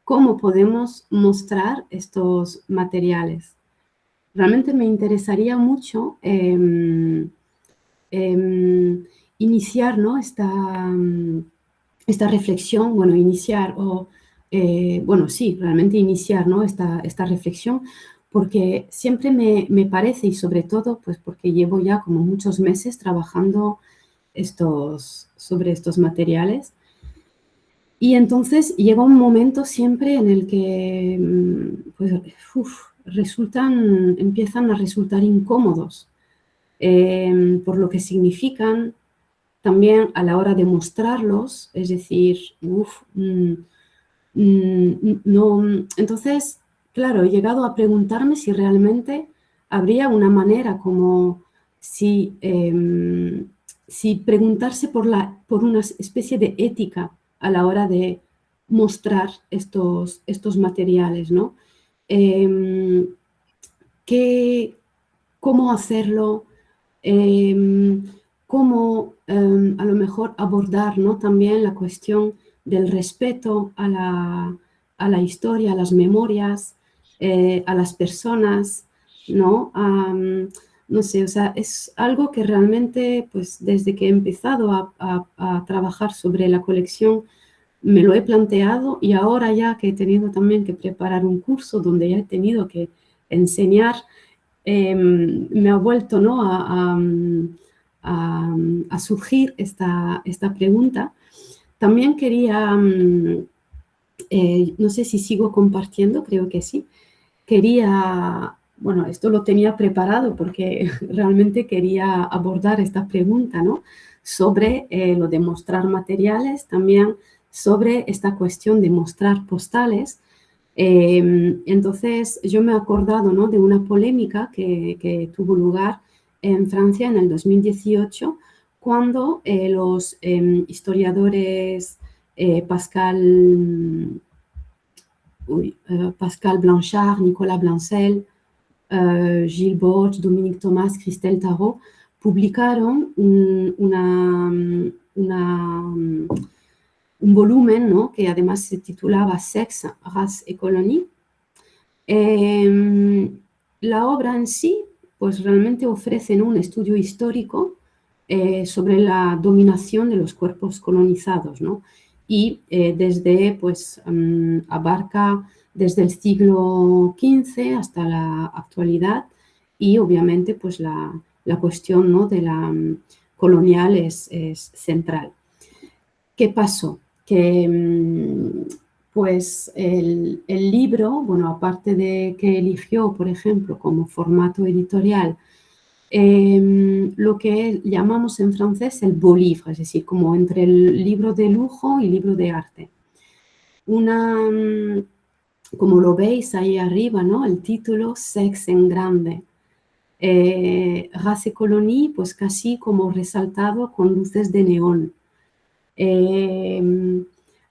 cómo podemos mostrar estos materiales. Realmente me interesaría mucho iniciar, ¿no? esta reflexión, bueno, iniciar o, bueno, sí, realmente iniciar, ¿no? esta reflexión, porque siempre me parece, y sobre todo, pues porque llevo ya como muchos meses trabajando sobre estos materiales, y entonces llega un momento siempre en el que, pues, empiezan a resultar incómodos, por lo que significan, también a la hora de mostrarlos, es decir, no. Entonces, claro, he llegado a preguntarme si realmente habría una manera como si preguntarse por una especie de ética a la hora de mostrar estos materiales, ¿no? Em, ¿Cómo hacerlo? Cómo a lo mejor abordar, ¿no? También la cuestión del respeto a la historia, a las memorias, a las personas, ¿no? No sé, o sea, es algo que realmente, pues desde que he empezado a trabajar sobre la colección, me lo he planteado, y ahora ya que he tenido también que preparar un curso donde ya he tenido que enseñar, me ha vuelto, ¿no? a surgir esta pregunta. También quería, no sé si sigo compartiendo, creo que sí. Quería, bueno, esto lo tenía preparado porque realmente quería abordar esta pregunta, ¿no? Sobre lo de mostrar materiales, también sobre esta cuestión de mostrar postales. Entonces, yo me he acordado, ¿no? de una polémica que tuvo lugar en Francia en el 2018, cuando los historiadores Pascal Blanchard, Nicolas Blancel, Gilles Borch, Dominique Thomas, Christelle Tarot, publicaron un volumen, ¿no? que además se titulaba Sex, Race et Colonie. La obra en sí, pues realmente ofrece, ¿no? un estudio histórico sobre la dominación de los cuerpos colonizados, ¿no? Y pues abarca desde el siglo XV hasta la actualidad, y obviamente pues la cuestión, ¿no? de la colonial es central. ¿Qué pasó? Que pues el libro, bueno, aparte de que eligió, por ejemplo, como formato editorial, lo que llamamos en francés el beau livre, es decir, como entre el libro de lujo y libro de arte. Como lo veis ahí arriba, ¿no? El título, Sex en grande. Race et Colonie, pues casi como resaltado con luces de neón.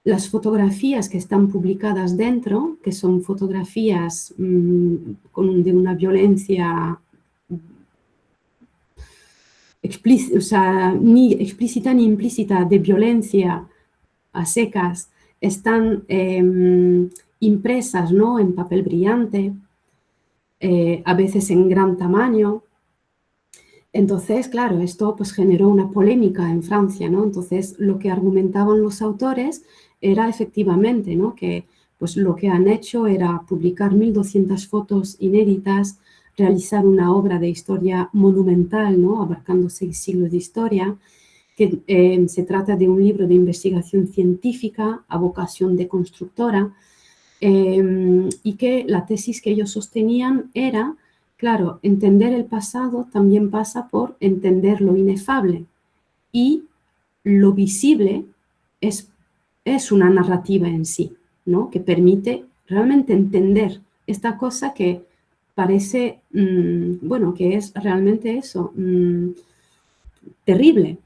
Las fotografías que están publicadas dentro, que son fotografías de una violencia explícita, o sea, ni explícita ni implícita, de violencia a secas, están impresas, ¿no? en papel brillante, a veces en gran tamaño. Entonces, claro, esto pues generó una polémica en Francia, ¿no? Entonces, lo que argumentaban los autores era efectivamente, ¿no? que pues lo que han hecho era publicar 1.200 fotos inéditas, realizar una obra de historia monumental, ¿no? abarcando 6 siglos de historia, que se trata de un libro de investigación científica a vocación de constructora, y que la tesis que ellos sostenían era, claro, entender el pasado también pasa por entender lo inefable, y lo visible es una narrativa en sí, ¿no? que permite realmente entender esta cosa que parece, bueno, que es realmente eso, terrible.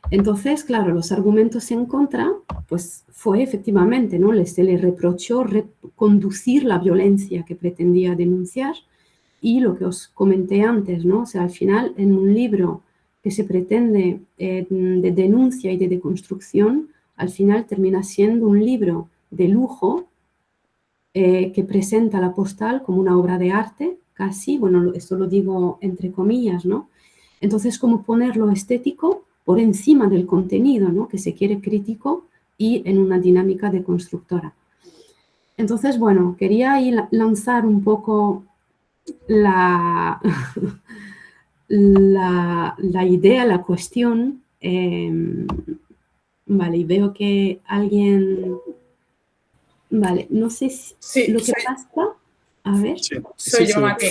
Entonces, claro, los argumentos en contra, pues fue efectivamente, ¿no? Se le reprochó conducir la violencia que pretendía denunciar, y lo que os comenté antes, ¿no? O sea, al final, en un libro que se pretende de denuncia y de deconstrucción, al final termina siendo un libro de lujo que presenta la postal como una obra de arte, casi, bueno, esto lo digo entre comillas, ¿no? Entonces, ¿cómo poner lo estético por encima del contenido, ¿no? Que se quiere crítico y en una dinámica de constructora. Entonces, bueno, quería ahí lanzar un poco la, la idea, la cuestión. Vale, y veo que alguien... Vale, no sé si Sí, lo que pasa... A ver. Sí, soy sí, yo, sí. Mati.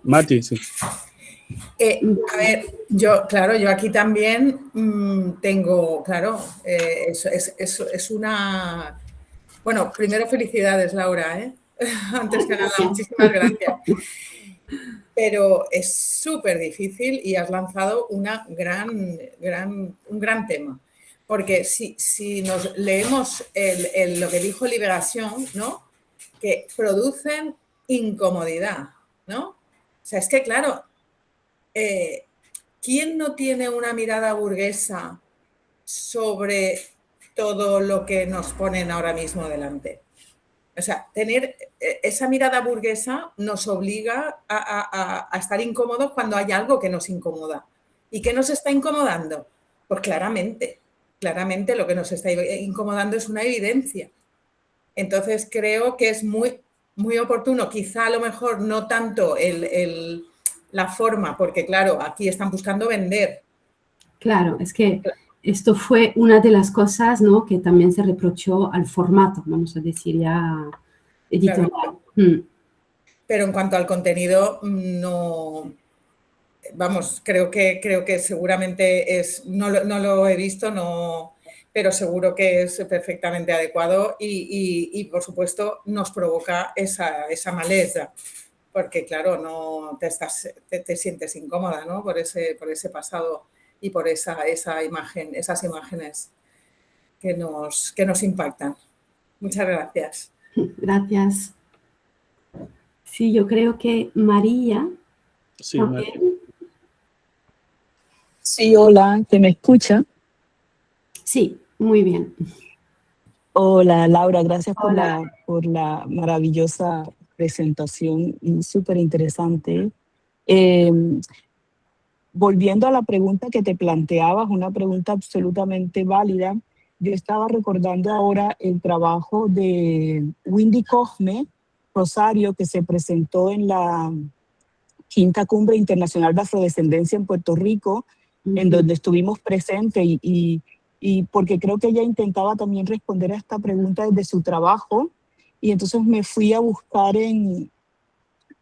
Mati, sí. A ver, yo aquí también tengo, claro, eso es una... Bueno, primero felicidades, Laura, ¿eh? Antes que nada, muchísimas gracias. Pero es súper difícil y has lanzado un gran tema. Porque si nos leemos lo que dijo Liberación, ¿no? Que producen incomodidad, ¿no? O sea, es que, claro, ¿quién no tiene una mirada burguesa sobre todo lo que nos ponen ahora mismo delante? O sea, tener esa mirada burguesa nos obliga a estar incómodos cuando hay algo que nos incomoda. ¿Y qué nos está incomodando? Pues claramente lo que nos está incomodando es una evidencia. Entonces creo que es muy, muy oportuno, quizá a lo mejor no tanto la forma, porque claro, aquí están buscando vender. Claro, es que esto fue una de las cosas, ¿no? Que también se reprochó al formato, vamos a decir ya editorial. Claro. Pero en cuanto al contenido, no... Vamos, creo que seguramente no lo he visto, no, pero seguro que es perfectamente adecuado y por supuesto nos provoca esa maleza, porque claro, no te sientes incómoda, ¿no? Por ese pasado y por esa imagen, esas imágenes que nos impactan. Muchas gracias. Gracias. Sí, yo creo que María Sí, también. Sí, hola, ¿te me escucha? Sí, muy bien. Hola, Laura, gracias Hola. por la maravillosa presentación y súper interesante. Volviendo a la pregunta que te planteabas, una pregunta absolutamente válida, yo estaba recordando ahora el trabajo de Windy Cosme Rosario, que se presentó en la Quinta Cumbre Internacional de Afrodescendencia en Puerto Rico, en donde estuvimos presentes y porque creo que ella intentaba también responder a esta pregunta desde su trabajo, y entonces me fui a buscar en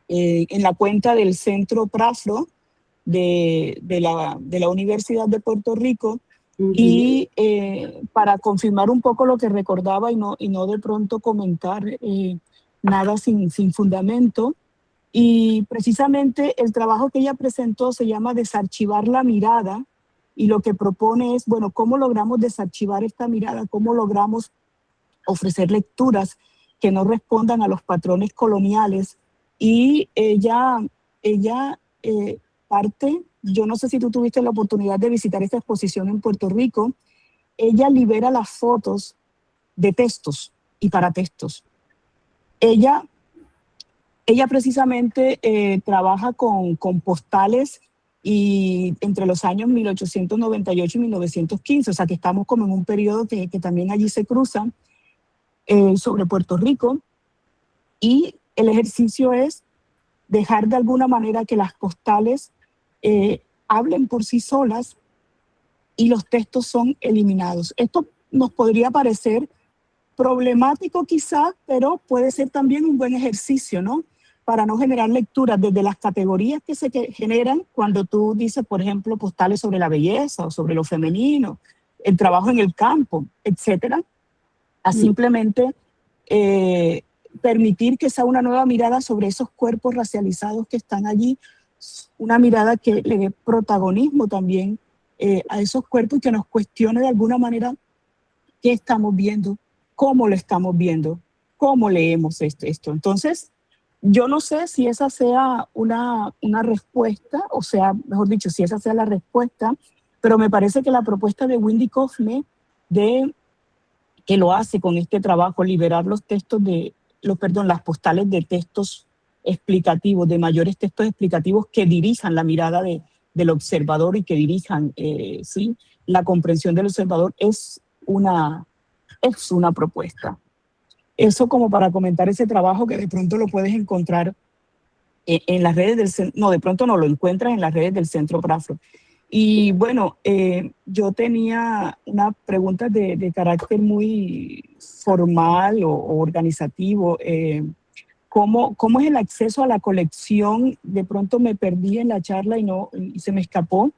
la cuenta del Centro Prafro de la Universidad de Puerto Rico, y para confirmar un poco lo que recordaba y no de pronto comentar nada sin fundamento. Y precisamente el trabajo que ella presentó se llama Desarchivar la mirada, y lo que propone es, bueno, ¿cómo logramos desarchivar esta mirada? ¿Cómo logramos ofrecer lecturas que no respondan a los patrones coloniales? Y ella parte, yo no sé si tú tuviste la oportunidad de visitar esta exposición en Puerto Rico, ella libera las fotos de textos y paratextos. Ella precisamente trabaja con postales y entre los años 1898 y 1915, o sea que estamos como en un periodo que también allí se cruza sobre Puerto Rico, y el ejercicio es dejar de alguna manera que las postales hablen por sí solas y los textos son eliminados. Esto nos podría parecer problemático quizás, pero puede ser también un buen ejercicio, ¿no? Para no generar lecturas desde las categorías que se generan cuando tú dices, por ejemplo, postales sobre la belleza o sobre lo femenino, el trabajo en el campo, etcétera, a simplemente permitir que sea una nueva mirada sobre esos cuerpos racializados que están allí, una mirada que le dé protagonismo también a esos cuerpos y que nos cuestione de alguna manera qué estamos viendo, cómo lo estamos viendo, cómo leemos esto. Entonces, yo no sé si esa sea una respuesta, o sea, mejor dicho, si esa sea la respuesta, pero me parece que la propuesta de Windy Cosme, que lo hace con este trabajo, liberar los textos las postales de textos explicativos, de mayores textos explicativos que dirijan la mirada del observador y que dirijan, ¿sí?, la comprensión del observador es una propuesta. Eso como para comentar ese trabajo que de pronto lo puedes encontrar en las redes del centro, no, de pronto no lo encuentras en las redes del Centro Brafro. Y bueno, yo tenía una pregunta de carácter muy formal o organizativo. ¿Cómo es el acceso a la colección? De pronto me perdí en la charla y se me escapó.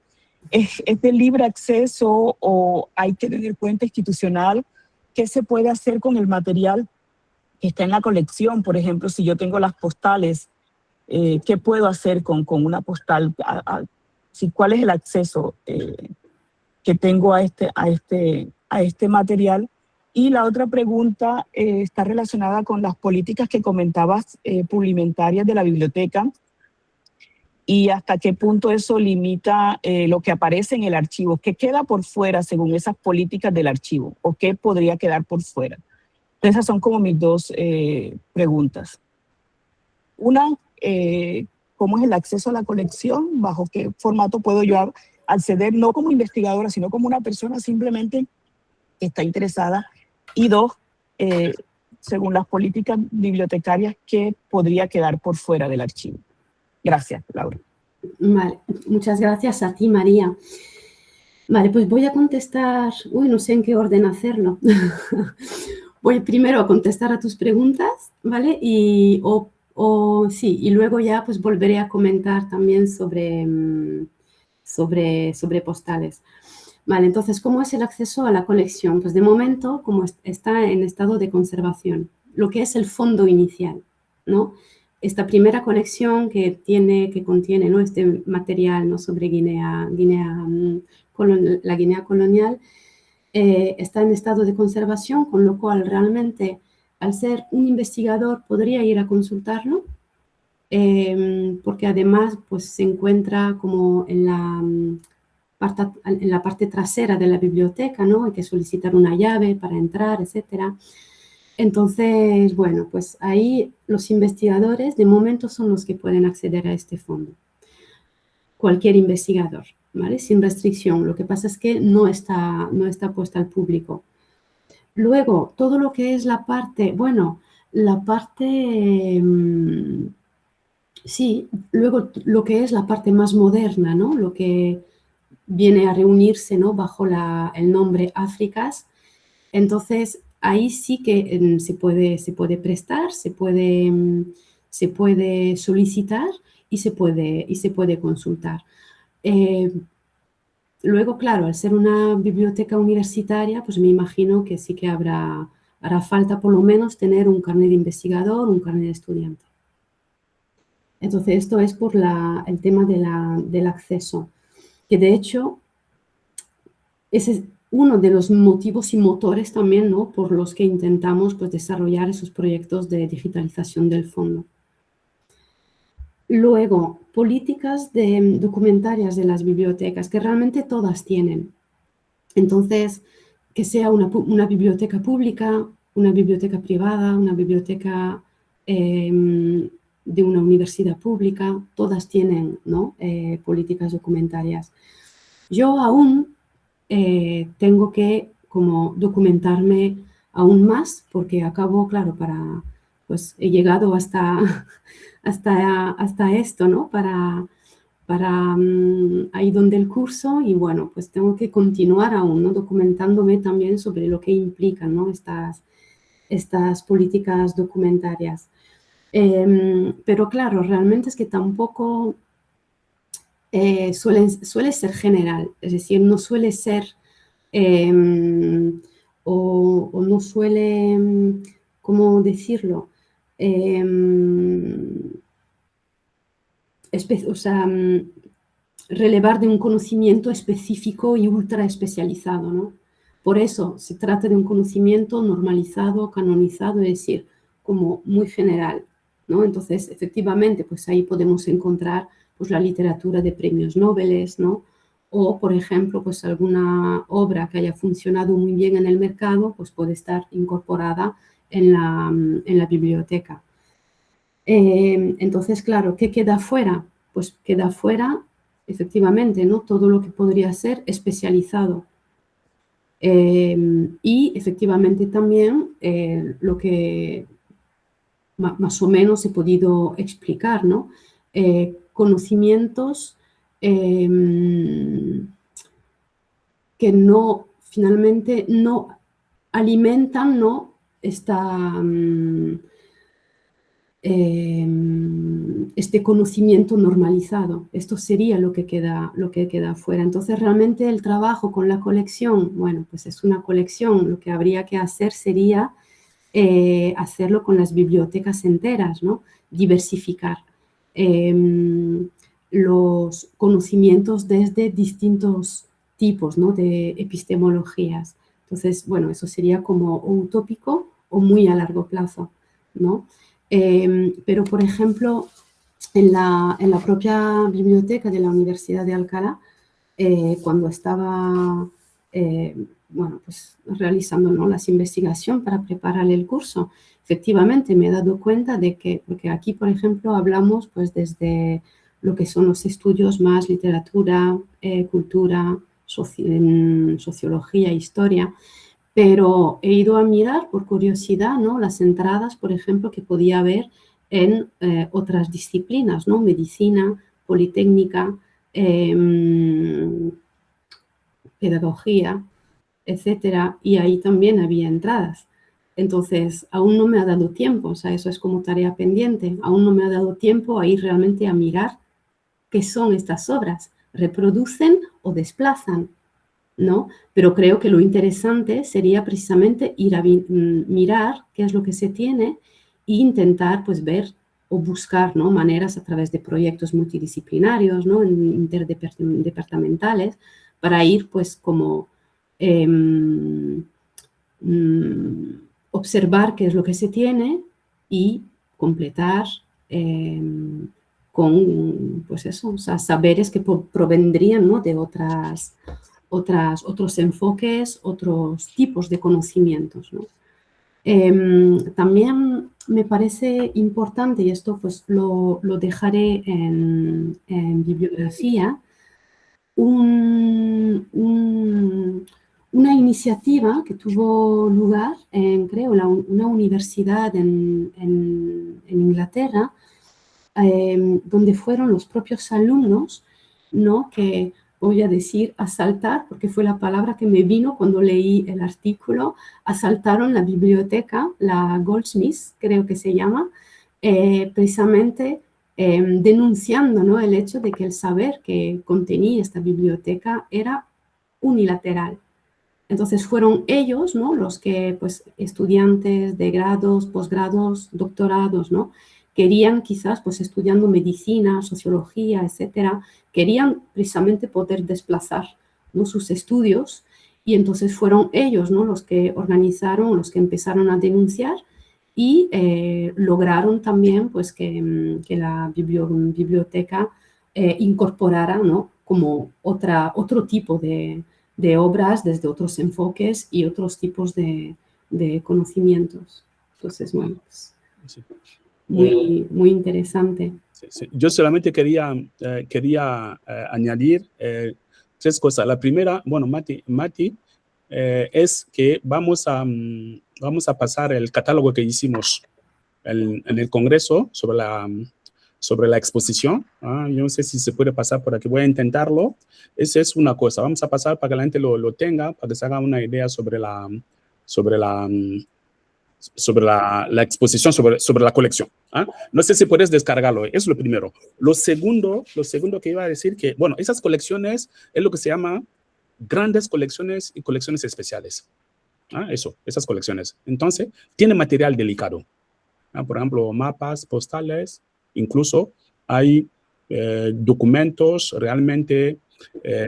¿Es de libre acceso o hay que tener cuenta institucional? ¿Qué se puede hacer con el material que está en la colección? Por ejemplo, si yo tengo las postales, ¿qué puedo hacer con una postal? ¿Cuál es el acceso que tengo a este material? Y la otra pregunta está relacionada con las políticas que comentabas publimentarias de la biblioteca y hasta qué punto eso limita lo que aparece en el archivo. ¿Qué queda por fuera según esas políticas del archivo? ¿O qué podría quedar por fuera? Esas son como mis dos preguntas. Una, ¿cómo es el acceso a la colección? ¿Bajo qué formato puedo yo acceder? No como investigadora, sino como una persona simplemente que está interesada. Y dos, según las políticas bibliotecarias, ¿qué podría quedar por fuera del archivo? Gracias, Laura. Vale, muchas gracias a ti, María. Vale, pues voy a contestar, no sé en qué orden hacerlo. Voy primero a contestar a tus preguntas, ¿vale? Y luego ya pues volveré a comentar también sobre postales. Vale, entonces, ¿cómo es el acceso a la colección? Pues de momento, como está en estado de conservación, lo que es el fondo inicial, ¿no? Esta primera colección que contiene, ¿no?, este material, ¿no?, sobre la Guinea colonial, está en estado de conservación, con lo cual realmente, al ser un investigador, podría ir a consultarlo, porque además pues, se encuentra como en la parte trasera de la biblioteca, ¿no? Hay que solicitar una llave para entrar, etcétera. Entonces, bueno, pues ahí los investigadores de momento son los que pueden acceder a este fondo. Cualquier investigador, ¿vale? Sin restricción. Lo que pasa es que no está puesta al público. Luego, todo lo que es la parte, sí, luego lo que es la parte más moderna, ¿no? Lo que viene a reunirse, ¿no?, bajo el nombre Áfricas. Entonces, ahí sí que se puede prestar, se puede solicitar y se puede consultar. Luego, claro, al ser una biblioteca universitaria, pues me imagino que sí que hará falta por lo menos tener un carnet de investigador, un carnet de estudiante. Entonces, esto es por el tema del acceso, que de hecho ese es uno de los motivos y motores también, ¿no?, por los que intentamos pues, desarrollar esos proyectos de digitalización del fondo. Luego, políticas documentarias de las bibliotecas, que realmente todas tienen. Entonces, que sea una biblioteca pública, una biblioteca privada, una biblioteca de una universidad pública, todas tienen, ¿no?, políticas documentarias. Yo aún tengo que como documentarme aún más, porque acabo, claro, pues he llegado hasta esto, ¿no? Para ahí donde el curso, y bueno, pues tengo que continuar aún, ¿no?, documentándome también sobre lo que implican, ¿no?, estas políticas documentarias. Pero claro, realmente es que tampoco suele ser general, es decir, no suele ser o no suele, ¿cómo decirlo? Relevar de un conocimiento específico y ultra especializado, ¿no? Por eso se trata de un conocimiento normalizado, canonizado, es decir, como muy general, ¿no? Entonces, efectivamente, pues ahí podemos encontrar pues, la literatura de premios Nobel, ¿no? O, por ejemplo, pues alguna obra que haya funcionado muy bien en el mercado, pues puede estar incorporada en la biblioteca. Entonces, claro, ¿qué queda fuera? Pues queda fuera, efectivamente, ¿no?, todo lo que podría ser especializado, Y efectivamente también lo que más o menos he podido explicar, ¿no? Conocimientos que finalmente no alimentan, ¿no? Este conocimiento normalizado. Esto sería lo que queda fuera. Entonces, realmente el trabajo con la colección, bueno, pues es una colección. Lo que habría que hacer sería hacerlo con las bibliotecas enteras, ¿no? Diversificar los conocimientos desde distintos tipos, ¿no? De epistemologías. Entonces, bueno, eso sería como utópico o muy a largo plazo, ¿no? Pero, por ejemplo, en la propia biblioteca de la Universidad de Alcalá, cuando estaba bueno, pues realizando, ¿no? las investigaciones para preparar el curso, efectivamente me he dado cuenta de que, porque aquí, por ejemplo, hablamos pues desde lo que son los estudios más literatura, cultura, sociología, historia, pero he ido a mirar por curiosidad, ¿no? las entradas, por ejemplo, que podía haber en otras disciplinas, ¿no? Medicina, politécnica, pedagogía, etcétera, y ahí también había entradas. Entonces, aún no me ha dado tiempo, o sea, eso es como tarea pendiente, aún no me ha dado tiempo a ir realmente a mirar qué son estas obras, reproducen o desplazan, ¿no? Pero creo que lo interesante sería precisamente ir a mirar qué es lo que se tiene e intentar, pues, ver o buscar, ¿no? maneras a través de proyectos multidisciplinarios, ¿no? interdepartamentales, para ir, pues, como observar qué es lo que se tiene y completar con, pues eso, o sea, saberes que provendrían, ¿no? de otros enfoques, otros tipos de conocimientos, ¿no? También me parece importante, y esto pues lo dejaré en bibliografía, una iniciativa que tuvo lugar en, creo, una universidad en Inglaterra, donde fueron los propios alumnos, ¿no? que voy a decir asaltar, porque fue la palabra que me vino cuando leí el artículo, asaltaron la biblioteca, la Goldsmiths, creo que se llama, precisamente denunciando, ¿no? el hecho de que el saber que contenía esta biblioteca era unilateral. Entonces fueron ellos, ¿no? los que, pues, estudiantes de grados, posgrados, doctorados, ¿no? querían quizás, pues estudiando medicina, sociología, etcétera, querían precisamente poder desplazar, ¿no? sus estudios, y entonces fueron ellos, ¿no? los que organizaron, los que empezaron a denunciar y lograron también, pues, que la biblioteca incorporara, ¿no? como otro tipo de obras desde otros enfoques y otros tipos de conocimientos. Entonces, bueno, pues, Sí. muy interesante. Sí, sí. Yo solamente quería añadir tres cosas. La primera, bueno, Mati, es que vamos a pasar el catálogo que hicimos en el Congreso sobre la exposición. Yo no sé si se puede pasar por aquí, voy a intentarlo. Esa es una cosa. Vamos a pasar para que la gente lo tenga, para que se haga una idea sobre la exposición, sobre la colección. No sé si puedes descargarlo, es lo primero. Lo segundo que iba a decir que, bueno, esas colecciones es lo que se llama grandes colecciones y colecciones especiales. Esas colecciones. Entonces, tiene material delicado. Por ejemplo, mapas, postales, incluso hay documentos realmente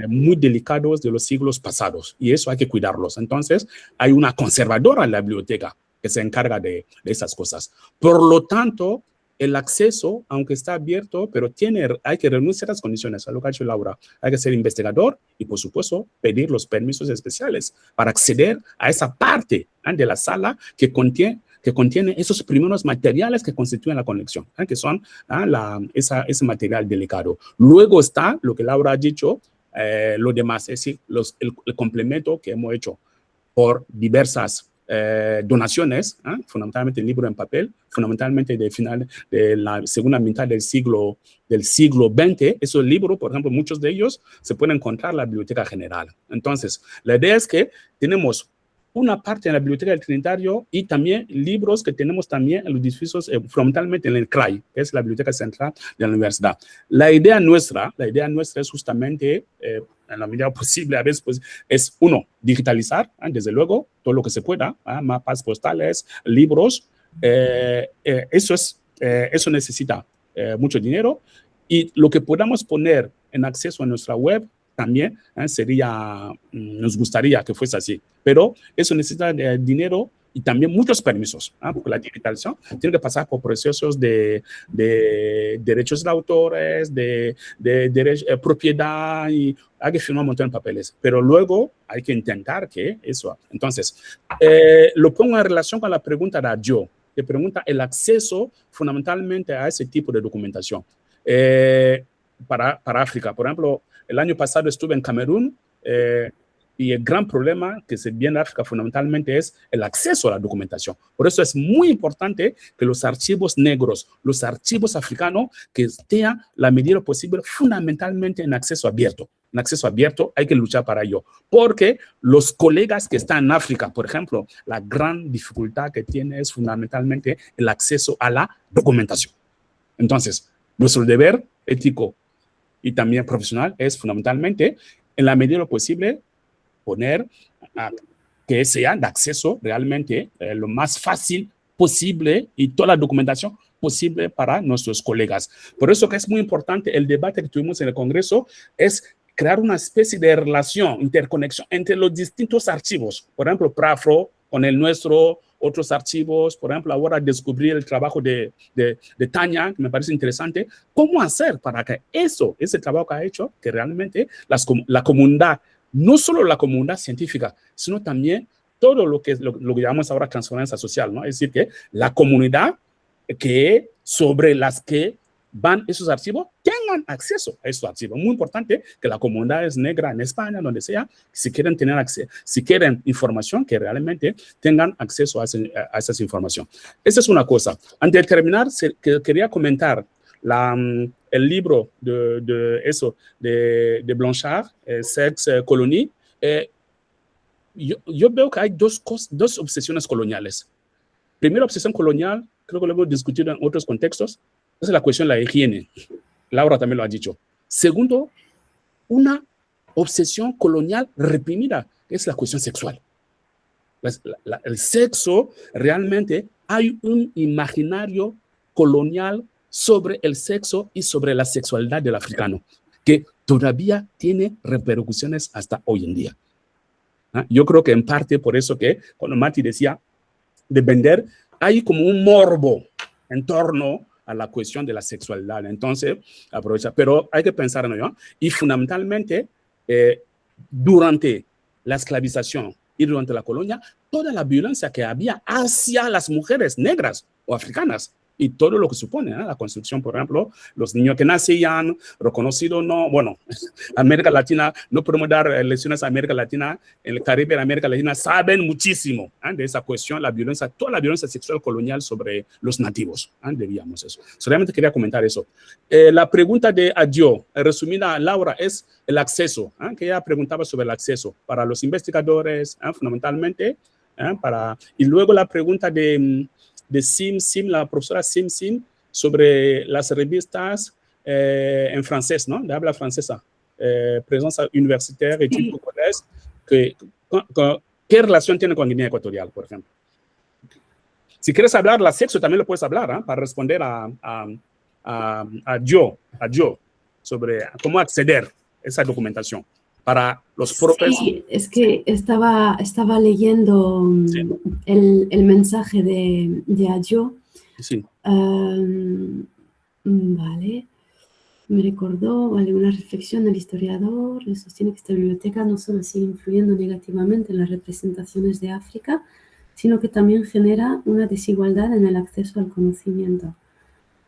muy delicados de los siglos pasados, y eso hay que cuidarlos. Entonces, hay una conservadora en la biblioteca que se encarga de esas cosas. Por lo tanto, el acceso, aunque está abierto, pero hay que reunir ciertas condiciones, a lo que ha dicho Laura. Hay que ser investigador y, por supuesto, pedir los permisos especiales para acceder a esa parte de la sala que contiene esos primeros materiales que constituyen la colección, que son ese material delicado. Luego está lo que Laura ha dicho, lo demás, es decir, el complemento que hemos hecho. por diversas donaciones, fundamentalmente el libro en papel, fundamentalmente de la segunda mitad del siglo XX. Esos libros, por ejemplo, muchos de ellos se pueden encontrar en la Biblioteca General. Entonces, la idea es que tenemos una parte en la Biblioteca del Trinitario y también libros que tenemos también en los edificios, fundamentalmente en el CRAI, que es la Biblioteca Central de la Universidad. La idea nuestra es justamente, en la medida posible, a veces, pues, es uno, digitalizar, desde luego, todo lo que se pueda, mapas postales, libros. Eso necesita mucho dinero, y lo que podamos poner en acceso a nuestra web también nos gustaría que fuese así, pero eso necesita dinero y también muchos permisos, porque la digitalización tiene que pasar por procesos de derechos de autores, de propiedad, y hay que firmar un montón de papeles, pero luego hay que intentar que eso. Entonces, lo pongo en relación con la pregunta de Adjo, que pregunta el acceso fundamentalmente a ese tipo de documentación para África. Por ejemplo, el año pasado estuve en Camerún, y el gran problema que se viene en África fundamentalmente es el acceso a la documentación. Por eso es muy importante que los archivos negros, los archivos africanos, que estén la medida posible fundamentalmente en acceso abierto. En acceso abierto hay que luchar para ello, porque los colegas que están en África, por ejemplo, la gran dificultad que tiene es fundamentalmente el acceso a la documentación. Entonces, nuestro deber ético y también profesional es fundamentalmente, en la medida posible, poner que sea de acceso realmente lo más fácil posible y toda la documentación posible para nuestros colegas. Por eso que es muy importante el debate que tuvimos en el Congreso, es crear una especie de relación, interconexión entre los distintos archivos. Por ejemplo, PRAFRO con el nuestro, otros archivos, por ejemplo, ahora descubrí el trabajo de Tania, que me parece interesante. ¿Cómo hacer para que ese trabajo que ha hecho, que realmente la comunidad, no solo la comunidad científica, sino también todo lo que llamamos ahora transferencia social, ¿no? Es decir, que la comunidad sobre las que van esos archivos tengan acceso a esos archivos. Muy importante que la comunidad es negra en España, donde sea, si quieren tener acceso, si quieren información, que realmente tengan acceso a esa información. Esa es una cosa. Antes de terminar, quería comentar el libro de Blanchard, Sex, Colonie. Yo veo que hay dos obsesiones coloniales. Primera obsesión colonial, creo que lo hemos discutido en otros contextos, es la cuestión de la higiene. Laura también lo ha dicho. Segundo, una obsesión colonial reprimida, que es la cuestión sexual. El sexo, realmente hay un imaginario colonial sobre el sexo y sobre la sexualidad del africano, que todavía tiene repercusiones hasta hoy en día. Yo creo que en parte por eso que cuando Mati decía de vender, hay como un morbo en torno a la cuestión de la sexualidad. Entonces, aprovecha, pero hay que pensar en ello. Y fundamentalmente, durante la esclavización y durante la colonia, toda la violencia que había hacia las mujeres negras o africanas, y todo lo que supone la construcción, por ejemplo, los niños que nacían, reconocido no, bueno, América Latina, no podemos dar lecciones a América Latina, en el Caribe, en América Latina, saben muchísimo de esa cuestión, la violencia, toda la violencia sexual colonial sobre los nativos, debíamos eso. Solamente quería comentar eso. La pregunta de Adjo, resumida, Laura, es el acceso, que ella preguntaba sobre el acceso para los investigadores, fundamentalmente, y luego la pregunta de la profesora Sim, sobre las revistas en francés, ¿no? De habla francesa, presencia universitaria y tipo collège, ¿qué relación tiene con Guinea Ecuatorial, por ejemplo? Si quieres hablar la sexo, también lo puedes hablar, para responder a Joe sobre cómo acceder a esa documentación para los propios. Sí, es que estaba leyendo el mensaje de Adjo. Sí. Vale. Me recordó, una reflexión del historiador, sostiene que esta biblioteca no solo sigue influyendo negativamente en las representaciones de África, sino que también genera una desigualdad en el acceso al conocimiento.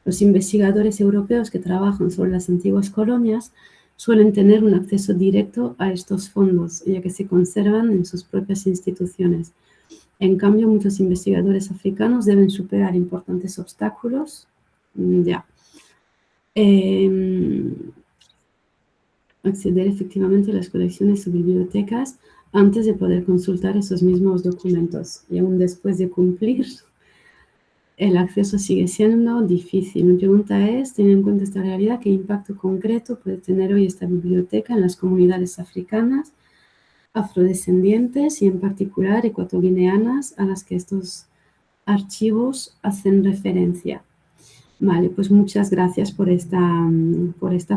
Los investigadores europeos que trabajan sobre las antiguas colonias suelen tener un acceso directo a estos fondos, ya que se conservan en sus propias instituciones. En cambio, muchos investigadores africanos deben superar importantes obstáculos. Acceder efectivamente a las colecciones o bibliotecas antes de poder consultar esos mismos documentos. Y aún después de cumplir, el acceso sigue siendo difícil. Mi pregunta es, teniendo en cuenta esta realidad, ¿qué impacto concreto puede tener hoy esta biblioteca en las comunidades africanas, afrodescendientes y en particular ecuatoguineanas a las que estos archivos hacen referencia? Vale, pues muchas gracias por esta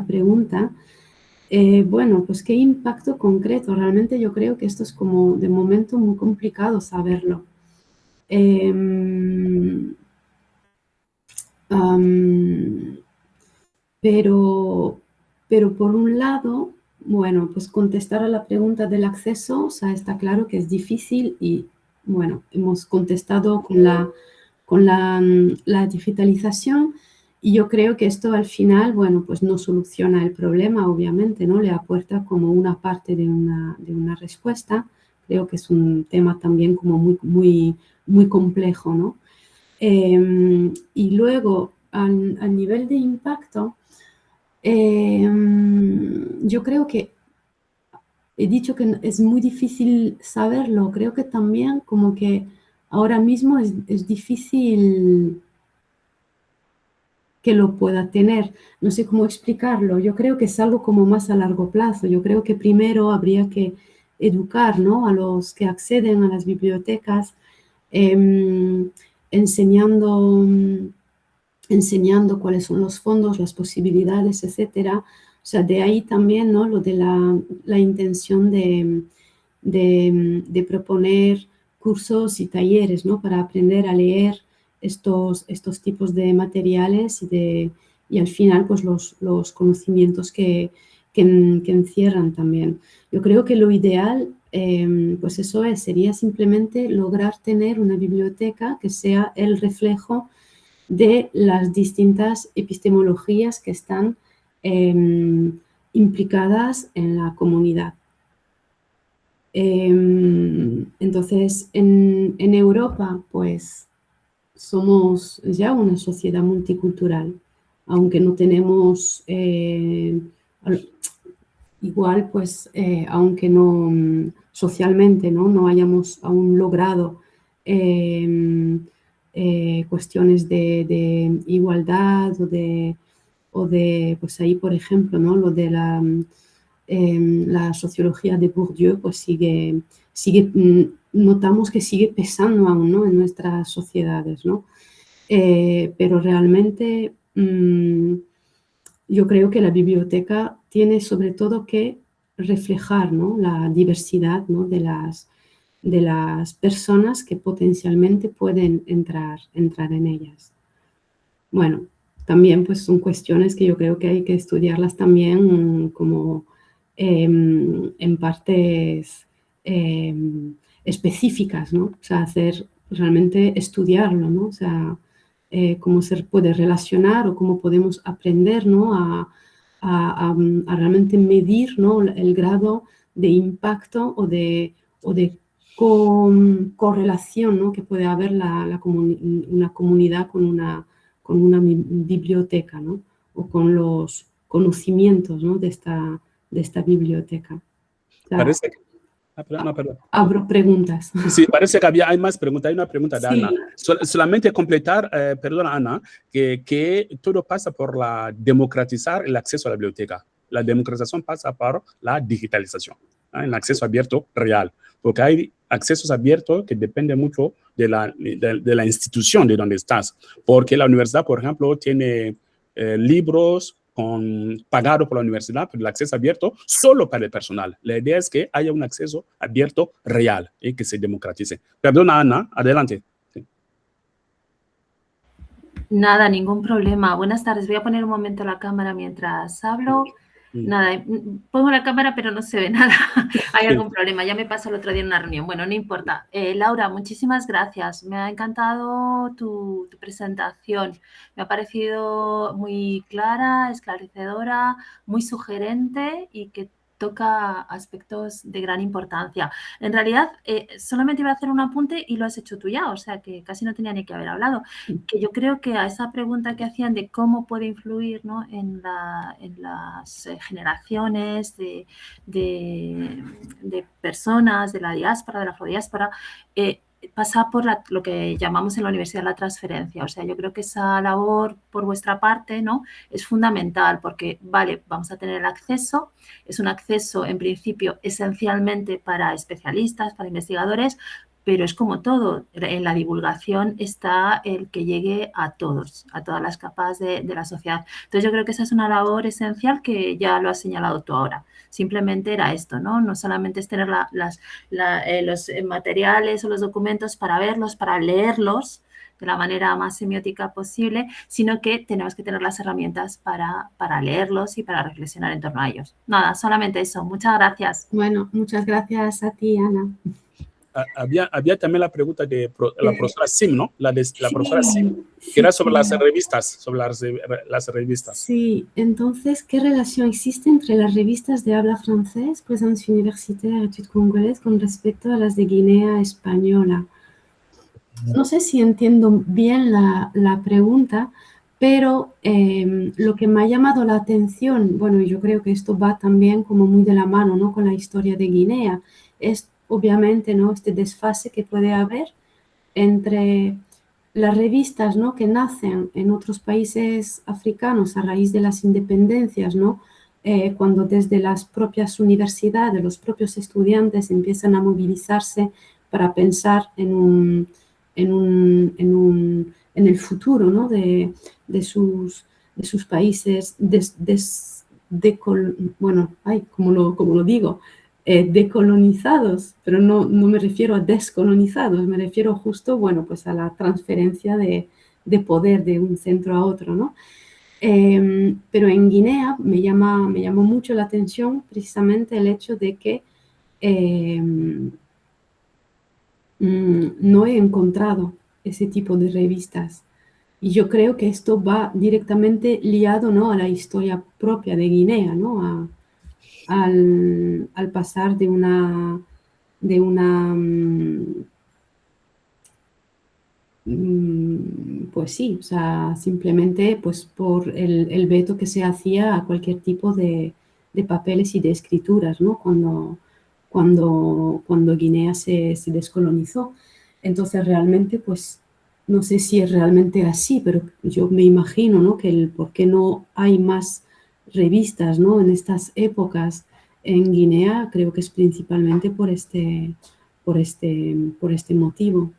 pregunta. Bueno, pues qué impacto concreto. Realmente yo creo que esto es como de momento muy complicado saberlo. Pero por un lado, bueno, pues contestar a la pregunta del acceso, o sea, está claro que es difícil y, bueno, hemos contestado con la digitalización y yo creo que esto al final, bueno, pues no soluciona el problema, obviamente, ¿no? Le aporta como una parte de una respuesta. Creo que es un tema también como muy complejo, ¿no? Y luego, a nivel de impacto, yo creo que he dicho que es muy difícil saberlo. Creo que también como que ahora mismo es difícil que lo pueda tener. No sé cómo explicarlo. Yo creo que es algo como más a largo plazo. Yo creo que primero habría que educar, ¿no?, a los que acceden a las bibliotecas, enseñando cuáles son los fondos, las posibilidades, etcétera. O sea, de ahí también, ¿no?, lo de la intención de proponer cursos y talleres, ¿no?, para aprender a leer estos tipos de materiales y al final pues los conocimientos que encierran también. Yo creo que lo ideal, pues eso sería simplemente lograr tener una biblioteca que sea el reflejo de las distintas epistemologías que están implicadas en la comunidad. Entonces, en Europa, pues, somos ya una sociedad multicultural, aunque no tenemos, igual, pues, aunque no socialmente, no hayamos aún logrado cuestiones de igualdad o de, pues ahí, por ejemplo, ¿no?, lo de la sociología de Bourdieu, pues sigue notamos que sigue pesando aún, ¿no?, en nuestras sociedades, ¿no? Pero realmente yo creo que la biblioteca tiene sobre todo que reflejar, ¿no?, la diversidad, ¿no?, de las personas que potencialmente pueden entrar en ellas. Bueno, también pues son cuestiones que yo creo que hay que estudiarlas también como en partes específicas, ¿no? O sea, realmente estudiarlo, ¿no? O sea, cómo se puede relacionar o cómo podemos aprender, ¿no?, a realmente medir, ¿no?, el grado de impacto o de correlación, ¿no?, que puede haber una comunidad con una biblioteca, ¿no?, o con los conocimientos, ¿no?, de esta biblioteca. O sea, Parece que... perdón. abro preguntas. Sí, parece que hay más preguntas. Hay una pregunta de Sí. Ana. Solamente completar, perdona Ana, que todo pasa por democratizar el acceso a la biblioteca. La democratización pasa por la digitalización, el acceso abierto real, porque hay accesos abiertos que dependen mucho de la institución de donde estás, porque la universidad, por ejemplo, tiene libros pagado por la universidad, pero el acceso abierto solo para el personal. La idea es que haya un acceso abierto real y que se democratice. Perdona, Ana, adelante. Sí. Nada, ningún problema. Buenas tardes. Voy a poner un momento la cámara mientras hablo. Nada, pongo la cámara pero no se ve nada. Hay algún problema, ya me pasó el otro día en una reunión. Bueno, no importa. Laura, muchísimas gracias. Me ha encantado tu presentación. Me ha parecido muy clara, esclarecedora, muy sugerente y que toca aspectos de gran importancia. En realidad, solamente iba a hacer un apunte y lo has hecho tú ya, o sea que casi no tenía ni que haber hablado. Que yo creo que a esa pregunta que hacían de cómo puede influir, ¿no?, en las generaciones de personas de la diáspora, de la afrodiáspora, pasa por lo que llamamos en la universidad la transferencia. O sea, yo creo que esa labor por vuestra parte, ¿no?, es fundamental porque, vale, vamos a tener el acceso, es un acceso en principio esencialmente para especialistas, para investigadores, pero es como todo, en la divulgación está el que llegue a todos, a todas las capas de la sociedad. Entonces yo creo que esa es una labor esencial que ya lo has señalado tú ahora. Simplemente era esto, ¿no? No solamente es tener los materiales o los documentos para verlos, para leerlos de la manera más semiótica posible, sino que tenemos que tener las herramientas para leerlos y para reflexionar en torno a ellos. Nada, solamente eso. Muchas gracias. Bueno, muchas gracias a ti, Ana. Había también la pregunta de la profesora Sim, ¿no? La profesora Sim, que era sobre las revistas, Sí, entonces, ¿qué relación existe entre las revistas de habla francés, Présence universitaire, études congolaises, con respecto a las de Guinea española? No sé si entiendo bien la pregunta, pero lo que me ha llamado la atención, bueno, yo creo que esto va también como muy de la mano, ¿no?, con la historia de Guinea, es obviamente, ¿no?, este desfase que puede haber entre las revistas, ¿no?, que nacen en otros países africanos a raíz de las independencias, ¿no?, cuando desde las propias universidades, los propios estudiantes empiezan a movilizarse para pensar en el futuro, ¿no?, de sus países, decolonizados, pero no me refiero a descolonizados, me refiero justo, bueno, pues a la transferencia de poder de un centro a otro, ¿no? Pero en Guinea me llamó mucho la atención precisamente el hecho de que no he encontrado ese tipo de revistas. Y yo creo que esto va directamente liado, ¿no?, a la historia propia de Guinea, ¿no?, al pasar de una pues sí, o sea, simplemente pues por el veto que se hacía a cualquier tipo de papeles y de escrituras, ¿no?, cuando Guinea se descolonizó. Entonces realmente pues no sé si es realmente así, pero yo me imagino, ¿no?, que por qué no hay más revistas, ¿no?, en estas épocas en Guinea, creo que es principalmente por este motivo.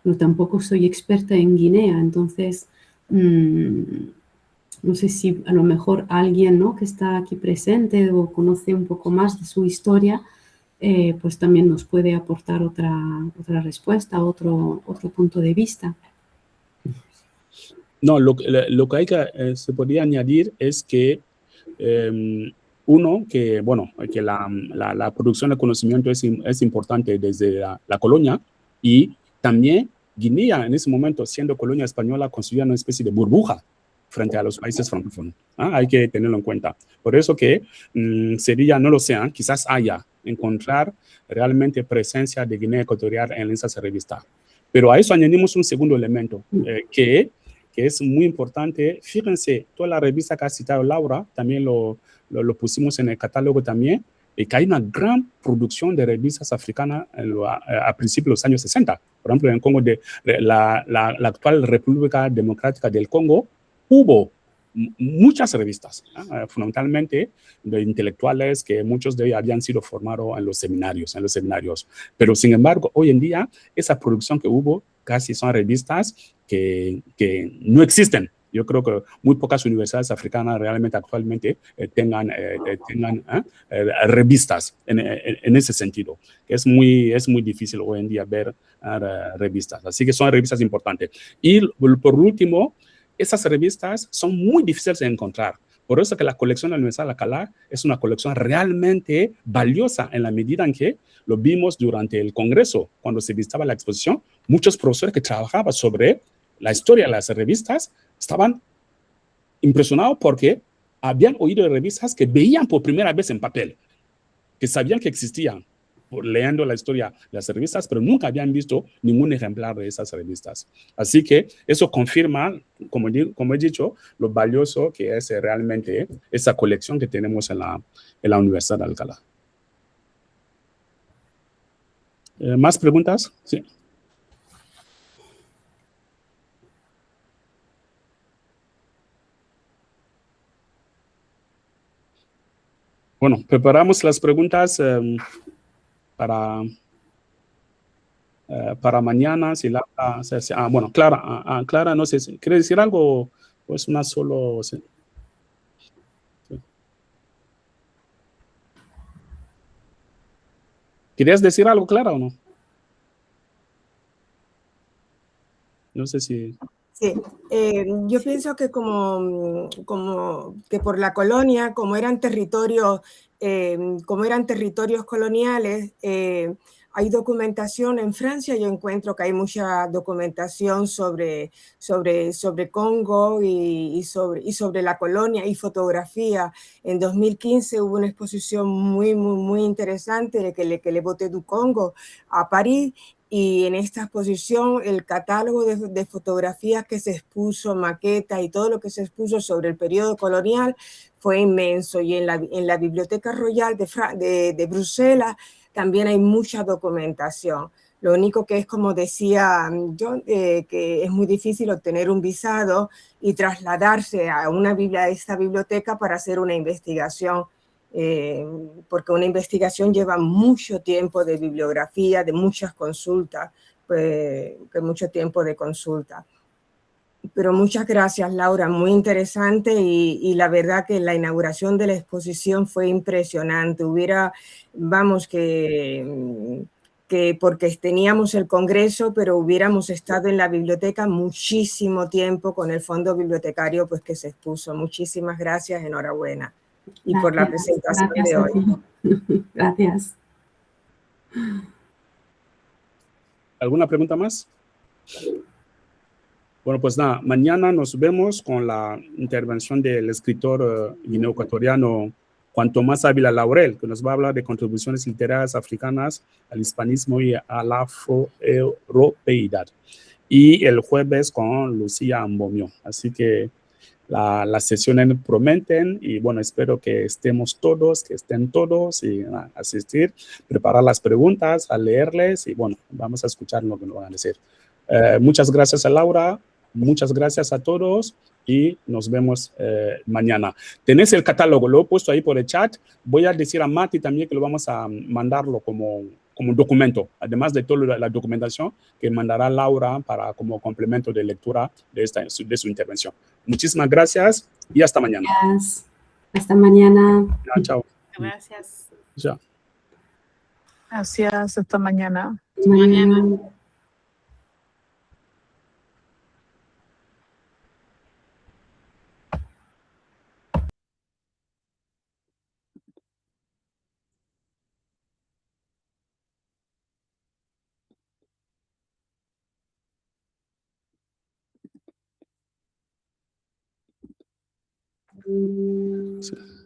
No, tampoco soy experta en Guinea, entonces no sé si a lo mejor alguien, ¿no?, que está aquí presente o conoce un poco más de su historia, pues también nos puede aportar otra respuesta, otro punto de vista. No, lo que hay que se podría añadir es que uno, que la producción de conocimiento es importante desde la colonia, y también Guinea en ese momento, siendo colonia española, constituía una especie de burbuja frente a los países francófonos. Hay que tenerlo en cuenta. Por eso que sería, no lo sé, quizás haya encontrar realmente presencia de Guinea Ecuatorial en esas revistas. Pero a eso añadimos un segundo elemento, que es muy importante. Fíjense, toda la revista que ha citado Laura, también lo pusimos en el catálogo también, y que hay una gran producción de revistas africanas a principios de los años 60. Por ejemplo, en Congo, la actual República Democrática del Congo, hubo muchas revistas, fundamentalmente de intelectuales que muchos de ellos habían sido formados en los seminarios. Pero, sin embargo, hoy en día, esa producción que hubo casi son revistas que no existen. Yo creo que muy pocas universidades africanas realmente actualmente tengan revistas en ese sentido. Es muy difícil hoy en día ver revistas. Así que son revistas importantes. Y por último, esas revistas son muy difíciles de encontrar, Por eso que la colección de la Universidad de Alcalá es una colección realmente valiosa en la medida en que lo vimos durante el Congreso, cuando se visitaba la exposición. Muchos profesores que trabajaban sobre la historia de las revistas estaban impresionados porque habían oído de revistas que veían por primera vez en papel, que sabían que existían leyendo la historia de las revistas, pero nunca habían visto ningún ejemplar de esas revistas. Así que eso confirma, como he dicho, lo valioso que es realmente esa colección que tenemos en la Universidad de Alcalá. ¿Más preguntas? Sí. Bueno, preparamos las preguntas para mañana. Si bueno, Clara, Clara, no sé, ¿quiere decir algo o es una solo? Sí. ¿Querías decir algo, Clara, o no? No sé si... Sí, yo pienso que como que por la colonia, como eran territorios coloniales, hay documentación en Francia. Yo encuentro que hay mucha documentación sobre Congo y sobre la colonia y fotografía. En 2015 hubo una exposición muy interesante que Le Beauté du Congo a París. Y en esta exposición el catálogo de fotografías que se expuso, maquetas y todo lo que se expuso sobre el periodo colonial fue inmenso. Y en la Biblioteca Royal de Bruselas también hay mucha documentación. Lo único que es, como decía John, que es muy difícil obtener un visado y trasladarse a esta biblioteca para hacer una investigación. Porque una investigación lleva mucho tiempo de bibliografía, de muchas consultas, mucho tiempo de consulta. Pero muchas gracias, Laura, muy interesante y la verdad que la inauguración de la exposición fue impresionante. Porque teníamos el congreso, pero hubiéramos estado en la biblioteca muchísimo tiempo con el fondo bibliotecario pues que se expuso. Muchísimas gracias, enhorabuena. Y por la presentación de hoy. Gracias. ¿Alguna pregunta más? Bueno, pues nada, mañana nos vemos con la intervención del escritor guineoecuatoriano Juan Tomás Ávila Laurel, que nos va a hablar de contribuciones literarias africanas al hispanismo y a la afroeuropeidad. Y el jueves con Lucía Ambomio. Así que las sesiones prometen y bueno, espero que estén todos y asistir, preparar las preguntas, a leerles y bueno, vamos a escuchar lo que nos van a decir. Muchas gracias a Laura, muchas gracias a todos y nos vemos mañana. Tenéis el catálogo, lo he puesto ahí por el chat. Voy a decir a Mati también que lo vamos a mandarlo como documento, además de toda la documentación que mandará Laura como complemento de lectura de su intervención. Muchísimas gracias y hasta mañana. Gracias. Hasta mañana. Chao. Gracias. Chao. Gracias, hasta mañana. Mañana. Sí.